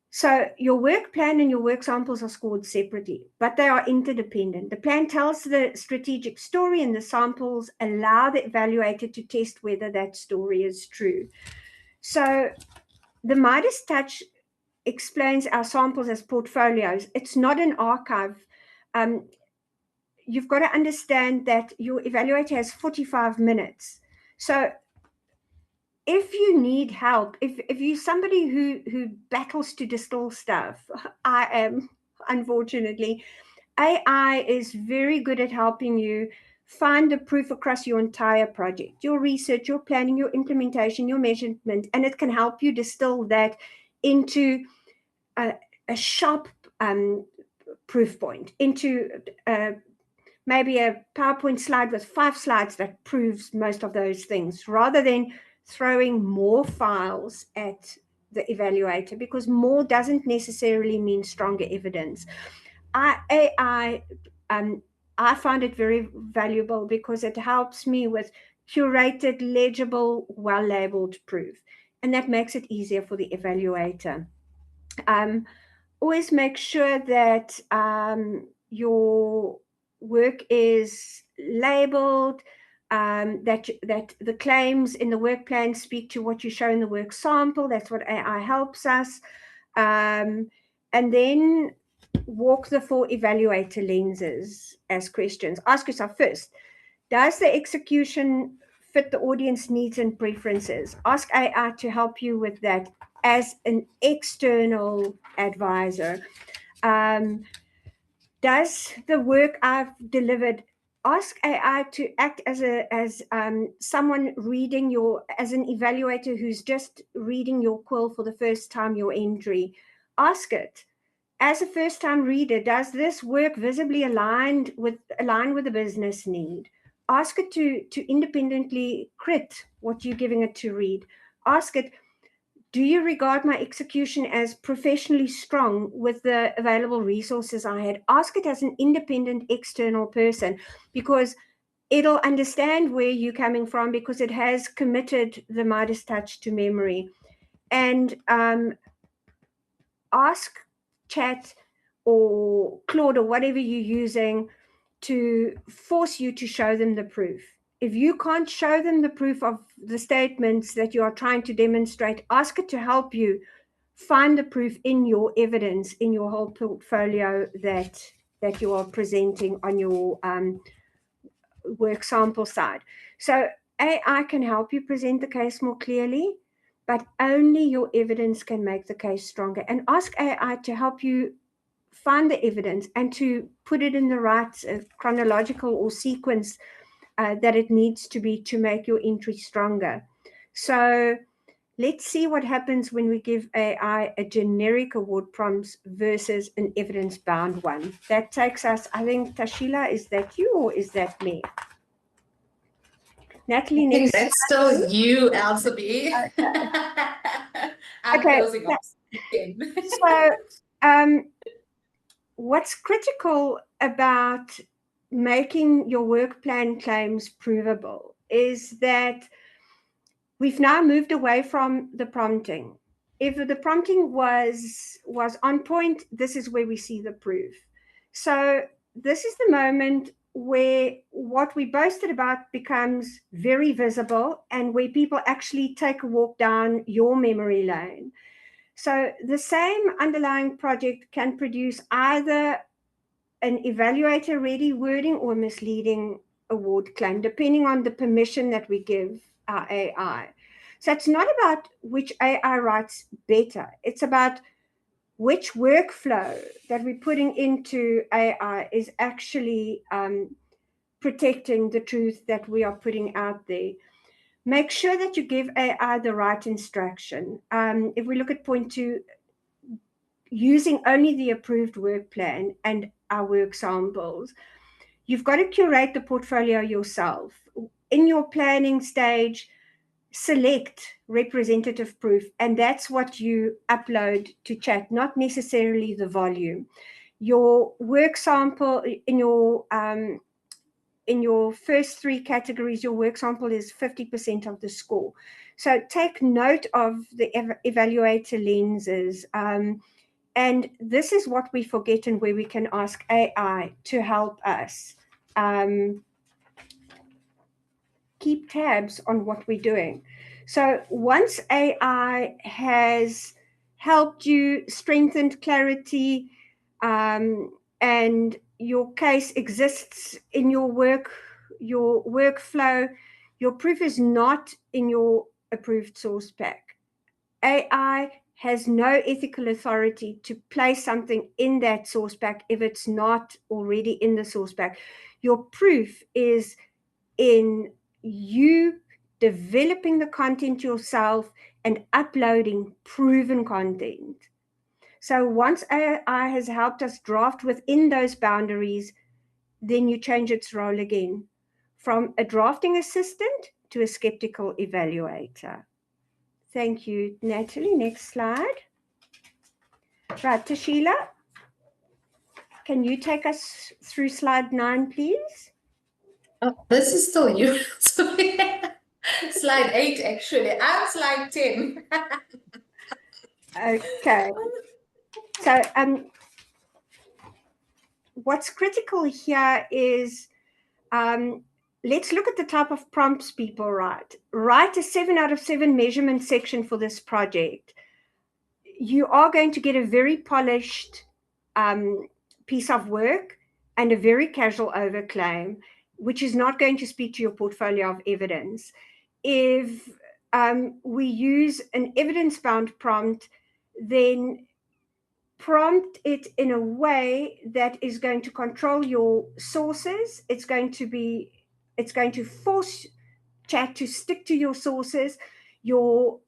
So your work plan and your work samples are scored separately, but they are interdependent. The plan tells the strategic story, and the samples allow the evaluator to test whether that story is true. So the Midas touch explains our samples as portfolios. It's not an archive. You've got to understand that your evaluator has 45 minutes. So if you need help, if you're somebody who battles to distill stuff, I am, unfortunately, AI is very good at helping you find the proof across your entire project, your research, your planning, your implementation, your measurement, and it can help you distill that into a sharp proof point, into maybe a PowerPoint slide with 5 slides that proves most of those things, rather than throwing more files at the evaluator, because more doesn't necessarily mean stronger evidence. I find it very valuable because it helps me with curated, legible, well-labeled proof, and that makes it easier for the evaluator. Always make sure that your work is labeled. that the claims in the work plan speak to what you show in the work sample. That's what AI helps us. And then walk the 4 evaluator lenses as questions. Ask yourself first, does the execution fit the audience needs and preferences? Ask AI to help you with that as an external advisor. Does the work I've delivered, ask AI to act as someone reading as an evaluator who's just reading your quill for the first time, your entry. Ask it, as a first-time reader, does this work visibly align with the business need? Ask it to independently crit what you're giving it to read. Ask it, do you regard my execution as professionally strong with the available resources I had? Ask it as an independent external person, because it'll understand where you're coming from, because it has committed the Midas touch to memory. And ask Chat or Claude or whatever you're using to force you to show them the proof. If you can't show them the proof of the statements that you are trying to demonstrate, ask it to help you find the proof in your evidence, in your whole portfolio that you are presenting on your work sample side. So AI can help you present the case more clearly, but only your evidence can make the case stronger. And ask AI to help you find the evidence and to put it in the right chronological or sequence that it needs to be to make your entry stronger. So let's see what happens when we give AI a generic award prompts versus an evidence-bound one. That takes us, I think, Tashila, is that you or is that me? Natalie, I think next. that's still you, Elsaby. I'm Okay. closing off. So, what's critical about making your work plan claims provable is that we've now moved away from the prompting. If the prompting was on point, this is where we see the proof. So this is the moment where what we boasted about becomes very visible and where people actually take a walk down your memory lane. So the same underlying project can produce either an evaluator ready wording or misleading award claim, depending on the permission that we give our AI. So it's not about which AI writes better. It's about which workflow that we're putting into AI is actually protecting the truth that we are putting out there. Make sure that you give AI the right instruction. If we look at point 2, using only the approved work plan and our work samples, you've got to curate the portfolio yourself. In your planning stage, select representative proof, and that's what you upload to Chat, not necessarily the volume. Your work sample in your first 3 categories, your work sample is 50% of the score. So take note of the evaluator lenses. And this is what we forget and where we can ask AI to help us keep tabs on what we're doing. So once AI has helped you, strengthened clarity, and your case exists in your workflow, your proof is not in your approved source pack. AI has no ethical authority to place something in that source pack if it's not already in the source pack. Your proof is in you developing the content yourself and uploading proven content. So once AI has helped us draft within those boundaries, then you change its role again from a drafting assistant to a skeptical evaluator. Thank you, Natalie. Next slide. Right, Tashila, can you take us through slide 9, please? Oh, this is still you. Slide 8, actually. I'm slide 10. Okay. So what's critical here is let's look at the type of prompts people write. Write a 7 out of 7 measurement section for this project. You are going to get a very polished piece of work and a very casual overclaim, which is not going to speak to your portfolio of evidence. If we use an evidence-bound prompt, then prompt it in a way that is going to control your sources. It's going to force chat to stick to your sources. Your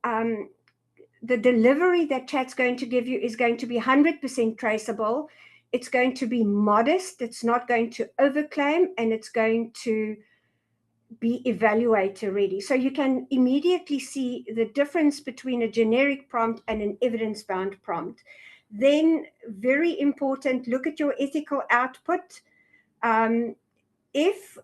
the delivery that chat's going to give you is going to be 100% traceable. It's going to be modest. It's not going to overclaim, and it's going to be evaluator ready. So you can immediately see the difference between a generic prompt and an evidence-bound prompt. Then, very important, look at your ethical output. If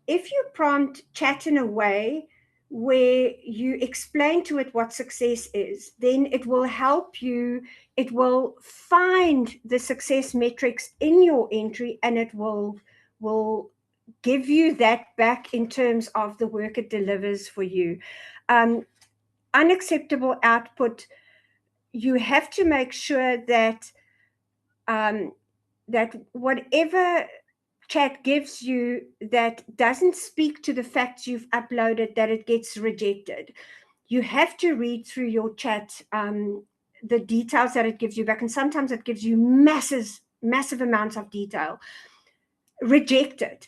you prompt chat in a way where you explain to it what success is, then it will help you. It will find the success metrics in your entry, and it will give you that back in terms of the work it delivers for you. Unacceptable output, you have to make sure that that whatever chat gives you that doesn't speak to the facts you've uploaded, that it gets rejected. You have to read through your chat the details that it gives you back, and sometimes it gives you massive amounts of detail. Reject it.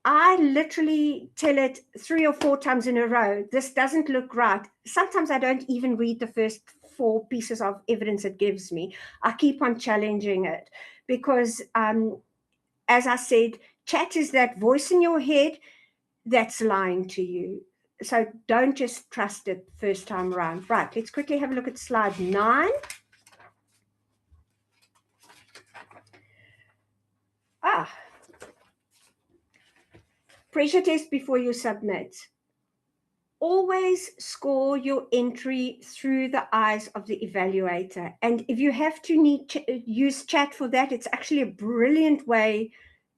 I literally tell it 3 or 4 times in a row, this doesn't look right. Sometimes I don't even read the first 4 pieces of evidence it gives me. I keep on challenging it because, as I said, chat is that voice in your head that's lying to you. So don't just trust it first time around. Right, let's quickly have a look at slide 9. Pressure test before you submit. Always score your entry through the eyes of the evaluator. And if you have to use chat for that, it's actually a brilliant way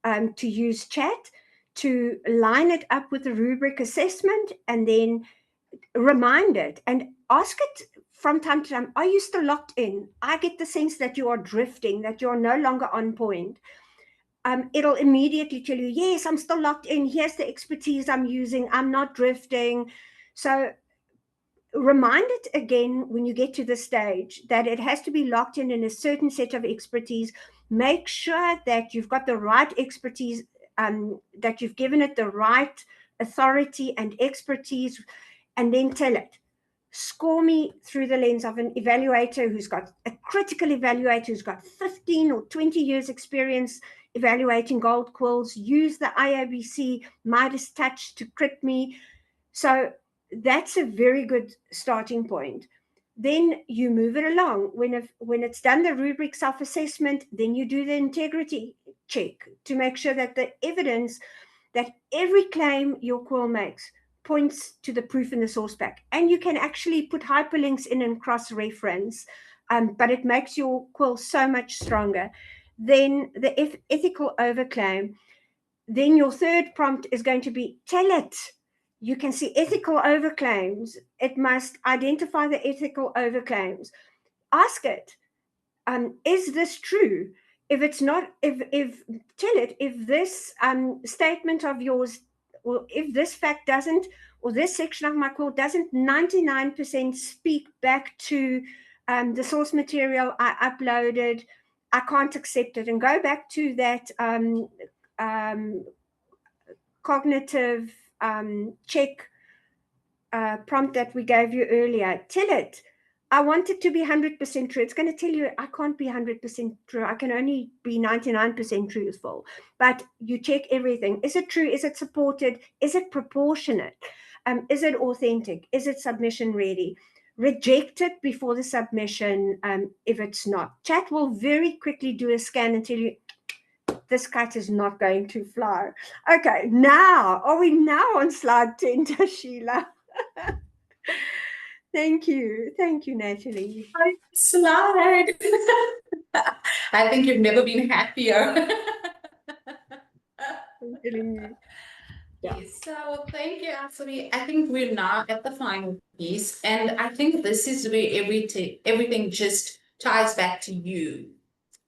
to use chat to line it up with the rubric assessment, and then remind it and ask it from time to time, are you still locked in? I get the sense that you are drifting, that you're no longer on point. It'll immediately tell you, yes, I'm still locked in. Here's the expertise I'm using. I'm not drifting. So remind it again when you get to the stage that it has to be locked in a certain set of expertise. Make sure that you've got the right expertise, that you've given it the right authority and expertise, and then tell it, score me through the lens of an evaluator who's got a critical evaluator who's got 15 or 20 years experience evaluating gold quills. Use the IABC Midas Touch to crit me. So that's a very good starting point. Then you move it along. When it's done the rubric self-assessment, then you do the integrity check to make sure that the evidence, that every claim your quill makes points to the proof in the source pack. And you can actually put hyperlinks in and cross-reference, but it makes your quill so much stronger. Then the ethical overclaim. Then your third prompt is going to be, tell it. You can see ethical overclaims. It must identify the ethical overclaims. Ask it, is this true? If it's not, tell it, if this statement of yours, or if this fact doesn't, or this section of my quill doesn't 99% speak back to the source material I uploaded, I can't accept it. And go back to that cognitive check prompt that we gave you earlier. Tell it, I want it to be 100% true. It's going to tell you, I can't be 100% true. I can only be 99% truthful. But you check everything. Is it true? Is it supported? Is it proportionate? Is it authentic? Is it submission ready? Reject it before the submission if it's not. Chat will very quickly do a scan and tell you, this kite is not going to fly. Okay, now, are we now on slide 10, Tashila? Thank you, Natalie. Slide. I think you've never been happier. I'm telling you. Yes, so thank you, Asami. I think we're now at the final piece, and I think this is where everything just ties back to you.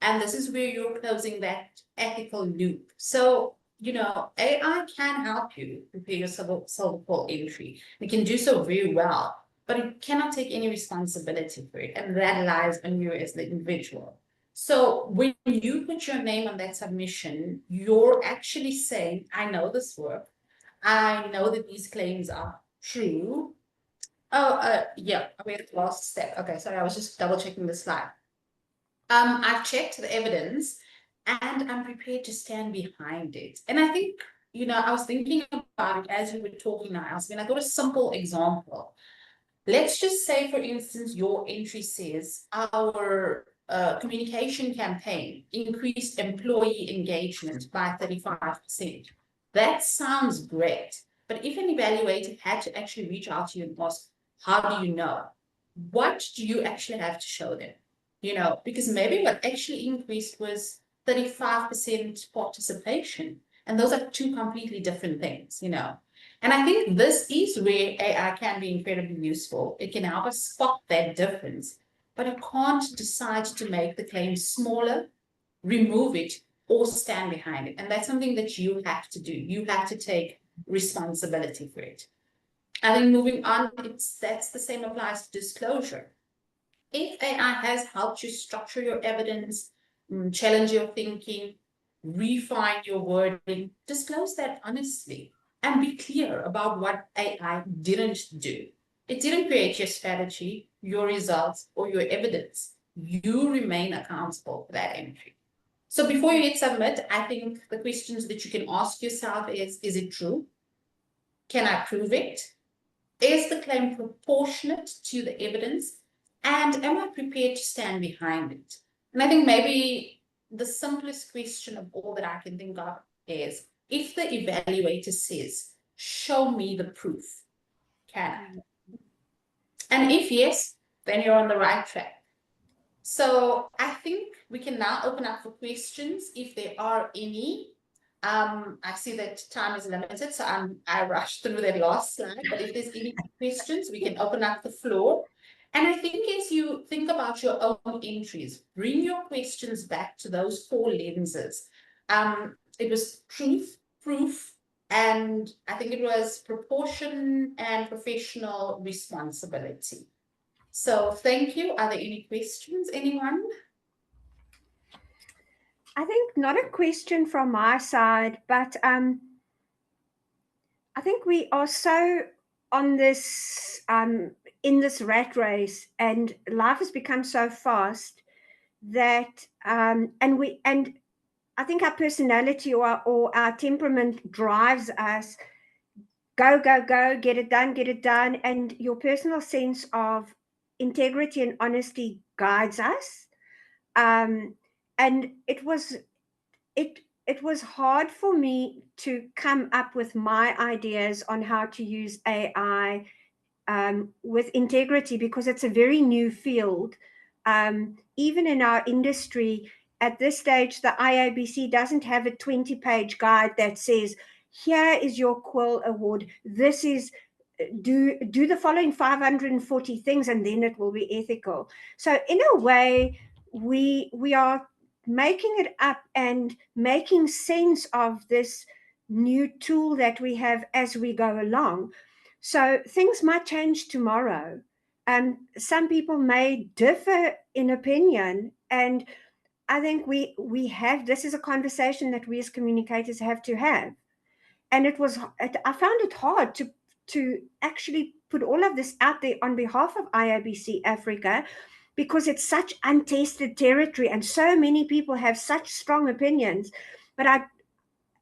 And this is where you're closing that ethical loop. So, AI can help you prepare your silver call entry. It can do so very well, but it cannot take any responsibility for it. And that lies on you as the individual. So when you put your name on that submission, you're actually saying, I know this work. I know that these claims are true. Oh, yeah, we're at the last step. Okay, sorry, I was just double checking the slide. I've checked the evidence and I'm prepared to stand behind it. And I think, I was thinking about it as we were talking now, Alvin. I thought a simple example. Let's just say, for instance, your entry says our communication campaign increased employee engagement by 35%. That sounds great. But if an evaluator had to actually reach out to you and ask, how do you know? What do you actually have to show them? Because maybe what actually increased was 35% participation. And those are two completely different things, And I think this is where AI can be incredibly useful. It can help us spot that difference, but it can't decide to make the claim smaller, remove it, or stand behind it. And that's something that you have to do. You have to take responsibility for it. I think moving on, that's the same applies to disclosure. If AI has helped you structure your evidence, challenge your thinking, refine your wording, disclose that honestly and be clear about what AI didn't do. It didn't create your strategy, your results, or your evidence. You remain accountable for that entry. So before you hit submit, I think the questions that you can ask yourself is it true? Can I prove it? Is the claim proportionate to the evidence? And am I prepared to stand behind it? And I think maybe the simplest question of all that I can think of is, if the evaluator says, show me the proof, can I? And if yes, then you're on the right track. So I think we can now open up for questions if there are any. I see that time is limited, so I rushed through that last slide, but if there's any questions, we can open up the floor. And I think as you think about your own entries, bring your questions back to those 4 lenses. It was truth, proof, and I think it was proportion and professional responsibility. So thank you. Are there any questions, anyone? I think not a question from my side, but I think we are so on this in this rat race, and life has become so fast that and I think our personality or our temperament drives us. Go, go, go, get it done. And your personal sense of integrity and honesty guides us. And it was hard for me to come up with my ideas on how to use AI with integrity, because it's a very new field. Even in our industry, at this stage, the IABC doesn't have a 20-page guide that says, here is your Quill Award. This is, do the following 540 things and then it will be ethical. So in a way, we are making it up and making sense of this new tool that we have as we go along. So things might change tomorrow. Some people may differ in opinion, and I think we have, this is a conversation that we as communicators have to have. And I found it hard to actually put all of this out there on behalf of IABC Africa, because it's such untested territory and so many people have such strong opinions. But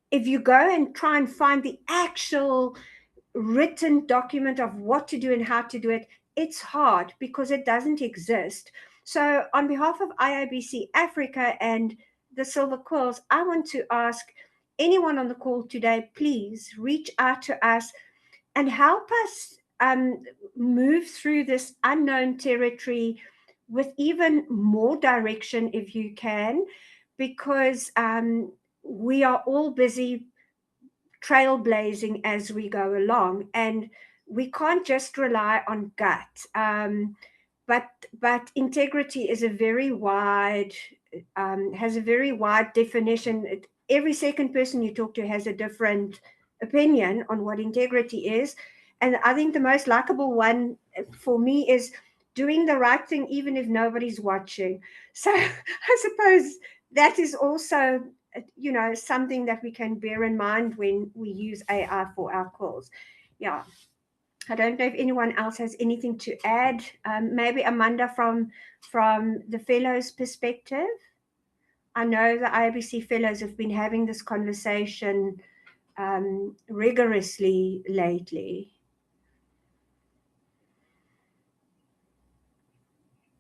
if you go and try and find the actual written document of what to do and how to do it, it's hard because it doesn't exist. So on behalf of IABC Africa and the Silver Quills, I want to ask anyone on the call today, please reach out to us and help us move through this unknown territory with even more direction if you can, because we are all busy trailblazing as we go along, and we can't just rely on gut. But integrity is a very wide, has a very wide definition. Every second person you talk to has a different opinion on what integrity is. And I think the most likable one for me is doing the right thing even if nobody's watching. So I suppose that is also, you know, something that we can bear in mind when we use AI for our calls. Yeah. I don't know if anyone else has anything to add. Maybe Amanda from the fellows' perspective. I know the IABC fellows have been having this conversation rigorously lately.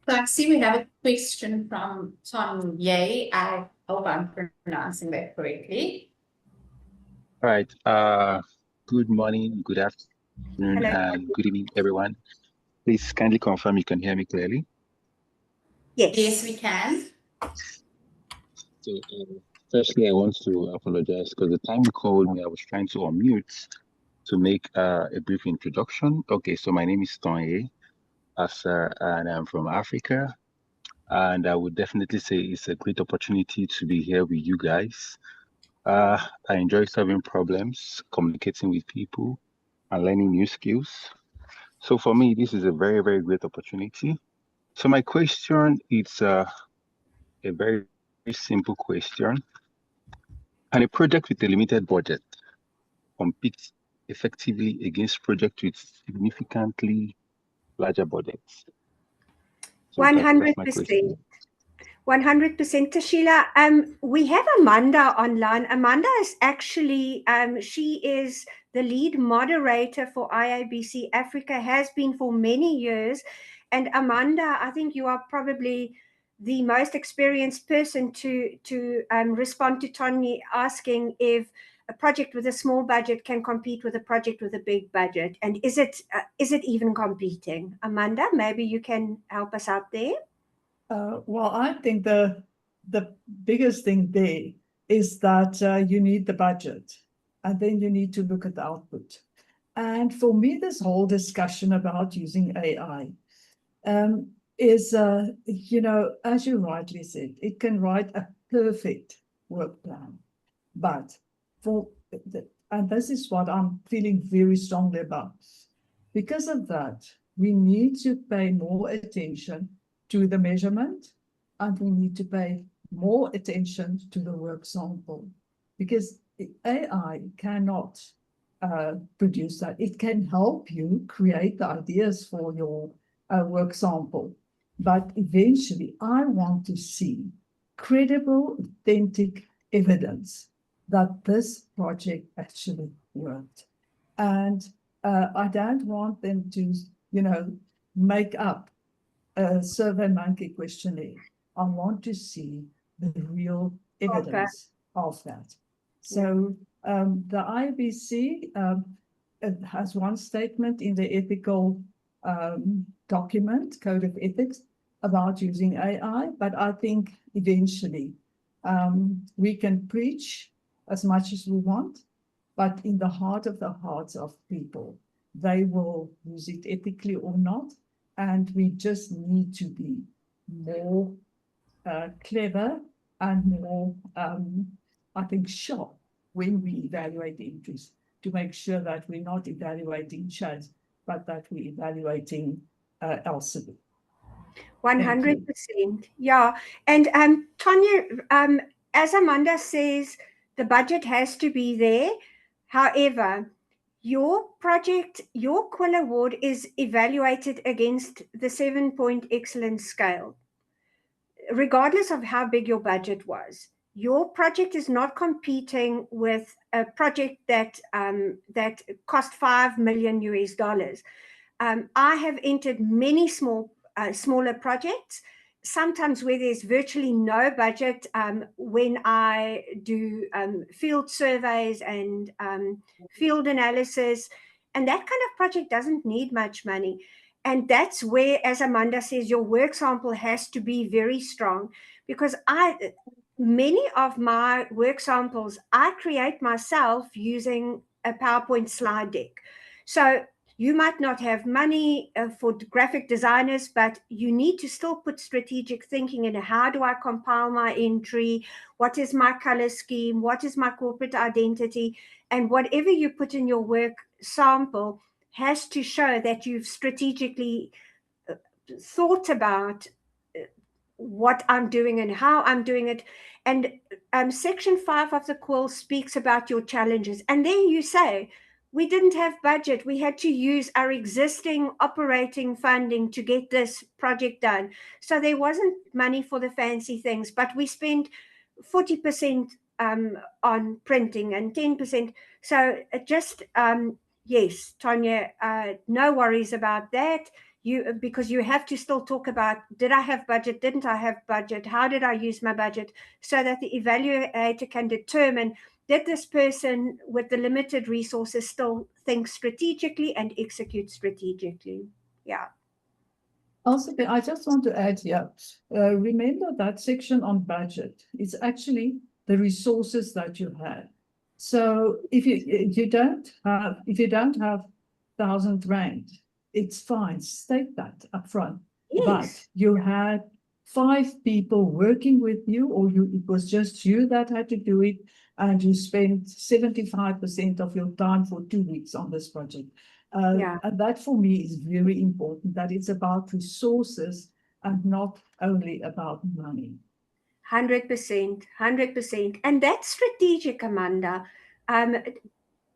So I see we have a question from Tom Ye. I hope I'm pronouncing that correctly. All right. Good morning, good afternoon, Hello. and good evening, everyone. Please kindly confirm you can hear me clearly. Yes. Yes, we can. So, firstly, I want to apologize because the time you called me, I was trying to unmute to make a brief introduction. Okay, so my name is Tonye, and I'm from Africa. And I would definitely say it's a great opportunity to be here with you guys. I enjoy solving problems, communicating with people, and learning new skills. So for me, this is a very, very great opportunity. So my question is a very, very simple question. Can a project with a limited budget compete effectively against projects with significantly larger budgets? So that's my question. 100%. Tashila, we have Amanda online. Amanda is actually, she is the lead moderator for IABC Africa, has been for many years. And Amanda, I think you are probably the most experienced person to respond to Tony asking if a project with a small budget can compete with a project with a big budget. And is it even competing? Amanda, maybe you can help us out there. Well, I think the biggest thing there is that you need the budget, and then you need to look at the output. And for me, this whole discussion about using AI is, you know, as you rightly said, it can write a perfect work plan. But and this is what I'm feeling very strongly about. Because of that, we need to pay more attention to the measurement, and we need to pay more attention to the work sample, because AI cannot produce that. It can help you create the ideas for your work sample, but eventually I want to see credible, authentic evidence that this project actually worked. And I don't want them to, you know, make up a SurveyMonkey questionnaire. I want to see the real evidence of that. So the IABC has one statement in the ethical document, Code of Ethics, about using AI, but I think eventually we can preach as much as we want, but in the heart of the hearts of people, they will use it ethically or not. And we just need to be more clever and more, I think, sharp when we evaluate the entries, to make sure that we're not evaluating Chaz, but that we're evaluating Elsevier. 100%. Yeah. And Tanya, as Amanda says, the budget has to be there. However, your project, your Quill Award is evaluated against the 7-point excellence scale. Regardless of how big your budget was, your project is not competing with a project that that cost $5 million US. I have entered many smaller projects, sometimes where there's virtually no budget, when I do field surveys and field analysis, and that kind of project doesn't need much money. And that's where, as Amanda says, your work sample has to be very strong, because many of my work samples I create myself using a PowerPoint slide deck. So you might not have money for graphic designers, but you need to still put strategic thinking in. How do I compile my entry? What is my color scheme? What is my corporate identity? And whatever you put in your work sample has to show that you've strategically thought about what I'm doing and how I'm doing it. And section 5 of the quill speaks about your challenges. And there you say, we didn't have budget. We had to use our existing operating funding to get this project done. So there wasn't money for the fancy things, but we spent 40% on printing and 10%. So just, yes, Tanya, no worries about that. Because you have to still talk about, did I have budget? Didn't I have budget? How did I use my budget? So that the evaluator can determine, did this person with the limited resources still think strategically and execute strategically? Yeah. Also, I just want to add here, remember that section on budget is actually the resources that you have. So if you don't have 1,000 rand, it's fine, state that up front. Yes. But you had 5 people working with you, or it was just you that had to do it, and you spent 75% of your time for 2 weeks on this project. Yeah. And that for me is very important, that it's about resources and not only about money. 100%. And that's strategic, Amanda.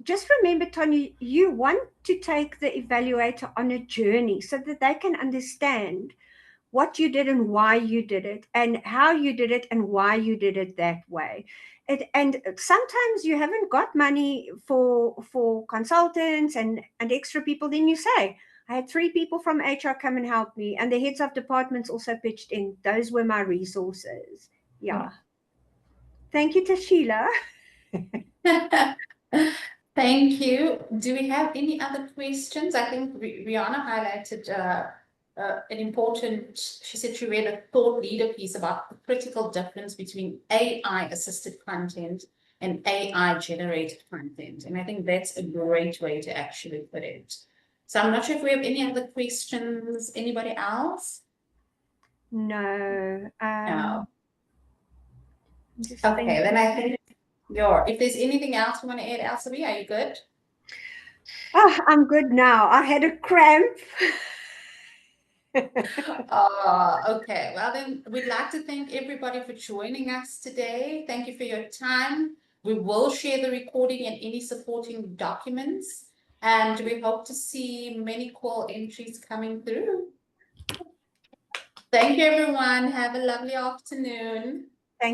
Just remember, Tony, you want to take the evaluator on a journey so that they can understand what you did and why you did it, and how you did it and why you did it that way. And sometimes you haven't got money for consultants and extra people. Then you say, I had 3 people from HR come and help me, and the heads of departments also pitched in. Those were my resources. Yeah. Thank you, Tashila. Thank you. Do we have any other questions? I think Rihanna highlighted an important, she said she read a thought leader piece about the critical difference between AI-assisted content and AI-generated content. And I think that's a great way to actually put it. So I'm not sure if we have any other questions. Anybody else? No. No. Okay, then I think if there's anything else you want to add, Elsabe, are you good? Oh, I'm good now. I had a cramp. Okay. Well, then we'd like to thank everybody for joining us today. Thank you for your time. We will share the recording and any supporting documents, and we hope to see many call entries coming through. Thank you, everyone. Have a lovely afternoon.